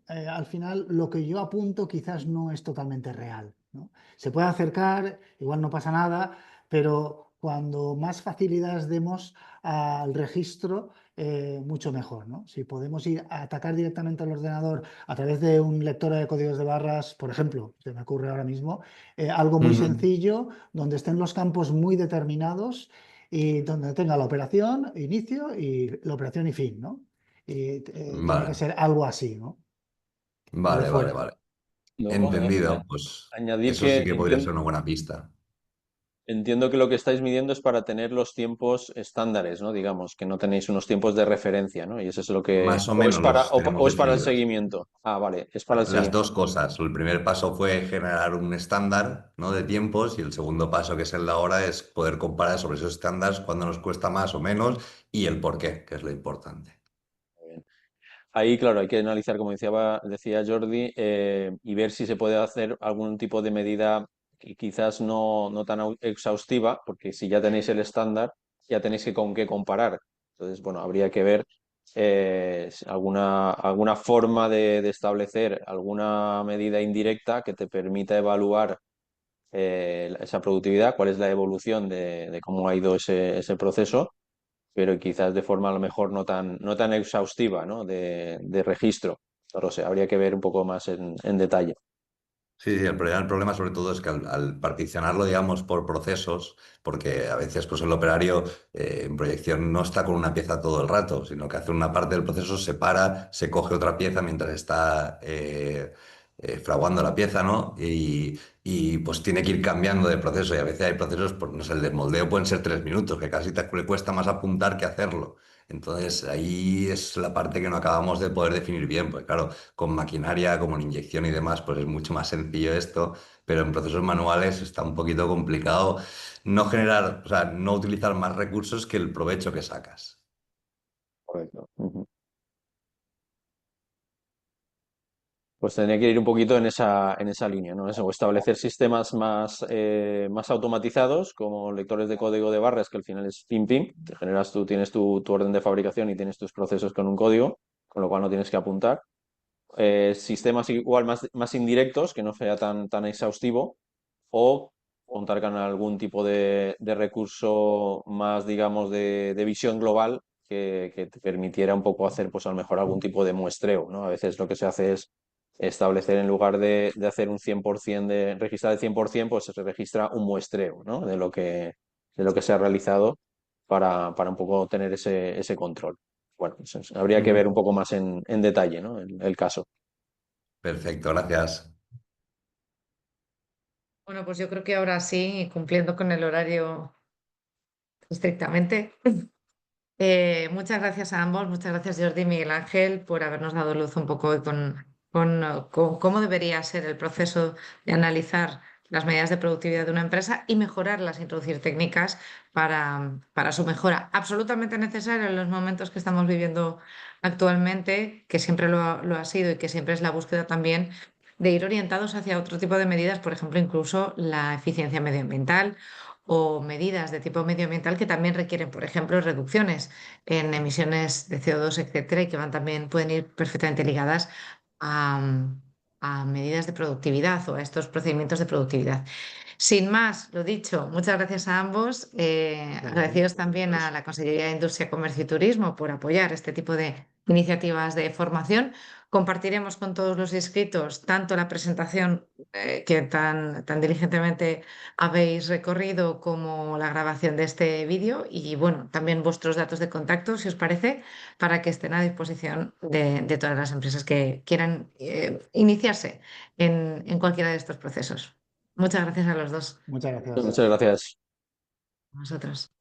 al final lo que yo apunto quizás no es totalmente real, ¿no? Se puede acercar, igual no pasa nada, pero cuando más facilidades demos al registro, mucho mejor, ¿no? Si podemos ir a atacar directamente al ordenador a través de un lector de códigos de barras, por ejemplo, se me ocurre ahora mismo, algo muy Ujú. sencillo, donde estén los campos muy determinados y donde tenga la operación, inicio y la operación y fin, ¿no? Y tiene que Vale, ser algo así, ¿no? Desde vale, vale, fuera. vale. Luego, Entendido, pues añadir eso sí que que podría ser una buena pista. entiendo que lo que estáis midiendo es para tener los tiempos estándares, ¿no? Digamos, que no tenéis unos tiempos de referencia, ¿no? Y eso es lo que. Más o O es menos los tenemos o es para el definidos. seguimiento. Ah, vale, es para el Las seguimiento. dos cosas. El primer paso fue generar un estándar, ¿no? De tiempos y el segundo paso, que es el de ahora, es poder comparar sobre esos estándares cuándo nos cuesta más o menos y el por qué, que es lo importante. Ahí, claro, hay que analizar, como decía Jordi, y ver si se puede hacer algún tipo de medida que quizás no tan exhaustiva, porque si ya tenéis el estándar, ya tenéis que con qué comparar. Entonces, bueno, habría que ver si alguna forma de establecer alguna medida indirecta que te permita evaluar esa productividad, cuál es la evolución de cómo ha ido ese proceso, pero quizás de forma a lo mejor no tan exhaustiva, ¿no? De registro. No lo sé, habría que ver un poco más en detalle. Sí, sí, el problema sobre todo es que al particionarlo, digamos, por procesos, porque a veces pues el operario en proyección no está con una pieza todo el rato, sino que hace una parte del proceso, se para, se coge otra pieza mientras está fraguando la pieza, ¿no? Y, pues tiene que ir cambiando de proceso y a veces hay procesos, pues no sé, el desmoldeo pueden ser 3 minutos, que casi le cuesta más apuntar que hacerlo. Entonces ahí es la parte que no acabamos de poder definir bien, pues claro con maquinaria como en inyección y demás, pues es mucho más sencillo esto, pero en procesos manuales está un poquito complicado no generar, o sea, no utilizar más recursos que el provecho que sacas. Correcto. Ujú. Pues tendría que ir un poquito en esa línea, ¿no? Eso, o establecer sistemas más automatizados, como lectores de código de barras, que al final es pim pim, te generas tú, tienes tu orden de fabricación y tienes tus procesos con un código, con lo cual no tienes que apuntar. Sistemas igual más indirectos, que no sea tan exhaustivo, o contar con algún tipo de recurso más, digamos, de visión global que te permitiera un poco hacer, pues a lo mejor algún tipo de muestreo, ¿no? A veces lo que se hace es establecer, en lugar de hacer un 100% registrar el 100%, pues se registra un muestreo, ¿no? De lo que se ha realizado para un poco tener ese control. Bueno, pues habría que ver un poco más en detalle, ¿no? El caso. Perfecto, gracias. Bueno, pues yo creo que ahora sí, cumpliendo con el horario estrictamente. Muchas gracias a ambos, muchas gracias Jordi y Miguel Ángel por habernos dado luz un poco con cómo debería ser el proceso de analizar las medidas de productividad de una empresa y mejorarlas, introducir técnicas para su mejora. Absolutamente necesario en los momentos que estamos viviendo actualmente, que siempre lo ha sido y que siempre es la búsqueda también de ir orientados hacia otro tipo de medidas, por ejemplo, incluso la eficiencia medioambiental o medidas de tipo medioambiental que también requieren, por ejemplo, reducciones en emisiones de CO2, etcétera, y que van también pueden ir perfectamente ligadas a, a medidas de productividad o a estos procedimientos de productividad. Sin más, lo dicho, muchas gracias a ambos. Agradecidos también a la Consellería de Industria, Comercio y Turismo por apoyar este tipo de iniciativas de formación. Compartiremos con todos los inscritos tanto la presentación que tan diligentemente habéis recorrido como la grabación de este vídeo y bueno, también vuestros datos de contacto, si os parece, para que estén a disposición de todas las empresas que quieran iniciarse en cualquiera de estos procesos. Muchas gracias a los dos. Muchas gracias. Muchas gracias. A vosotros.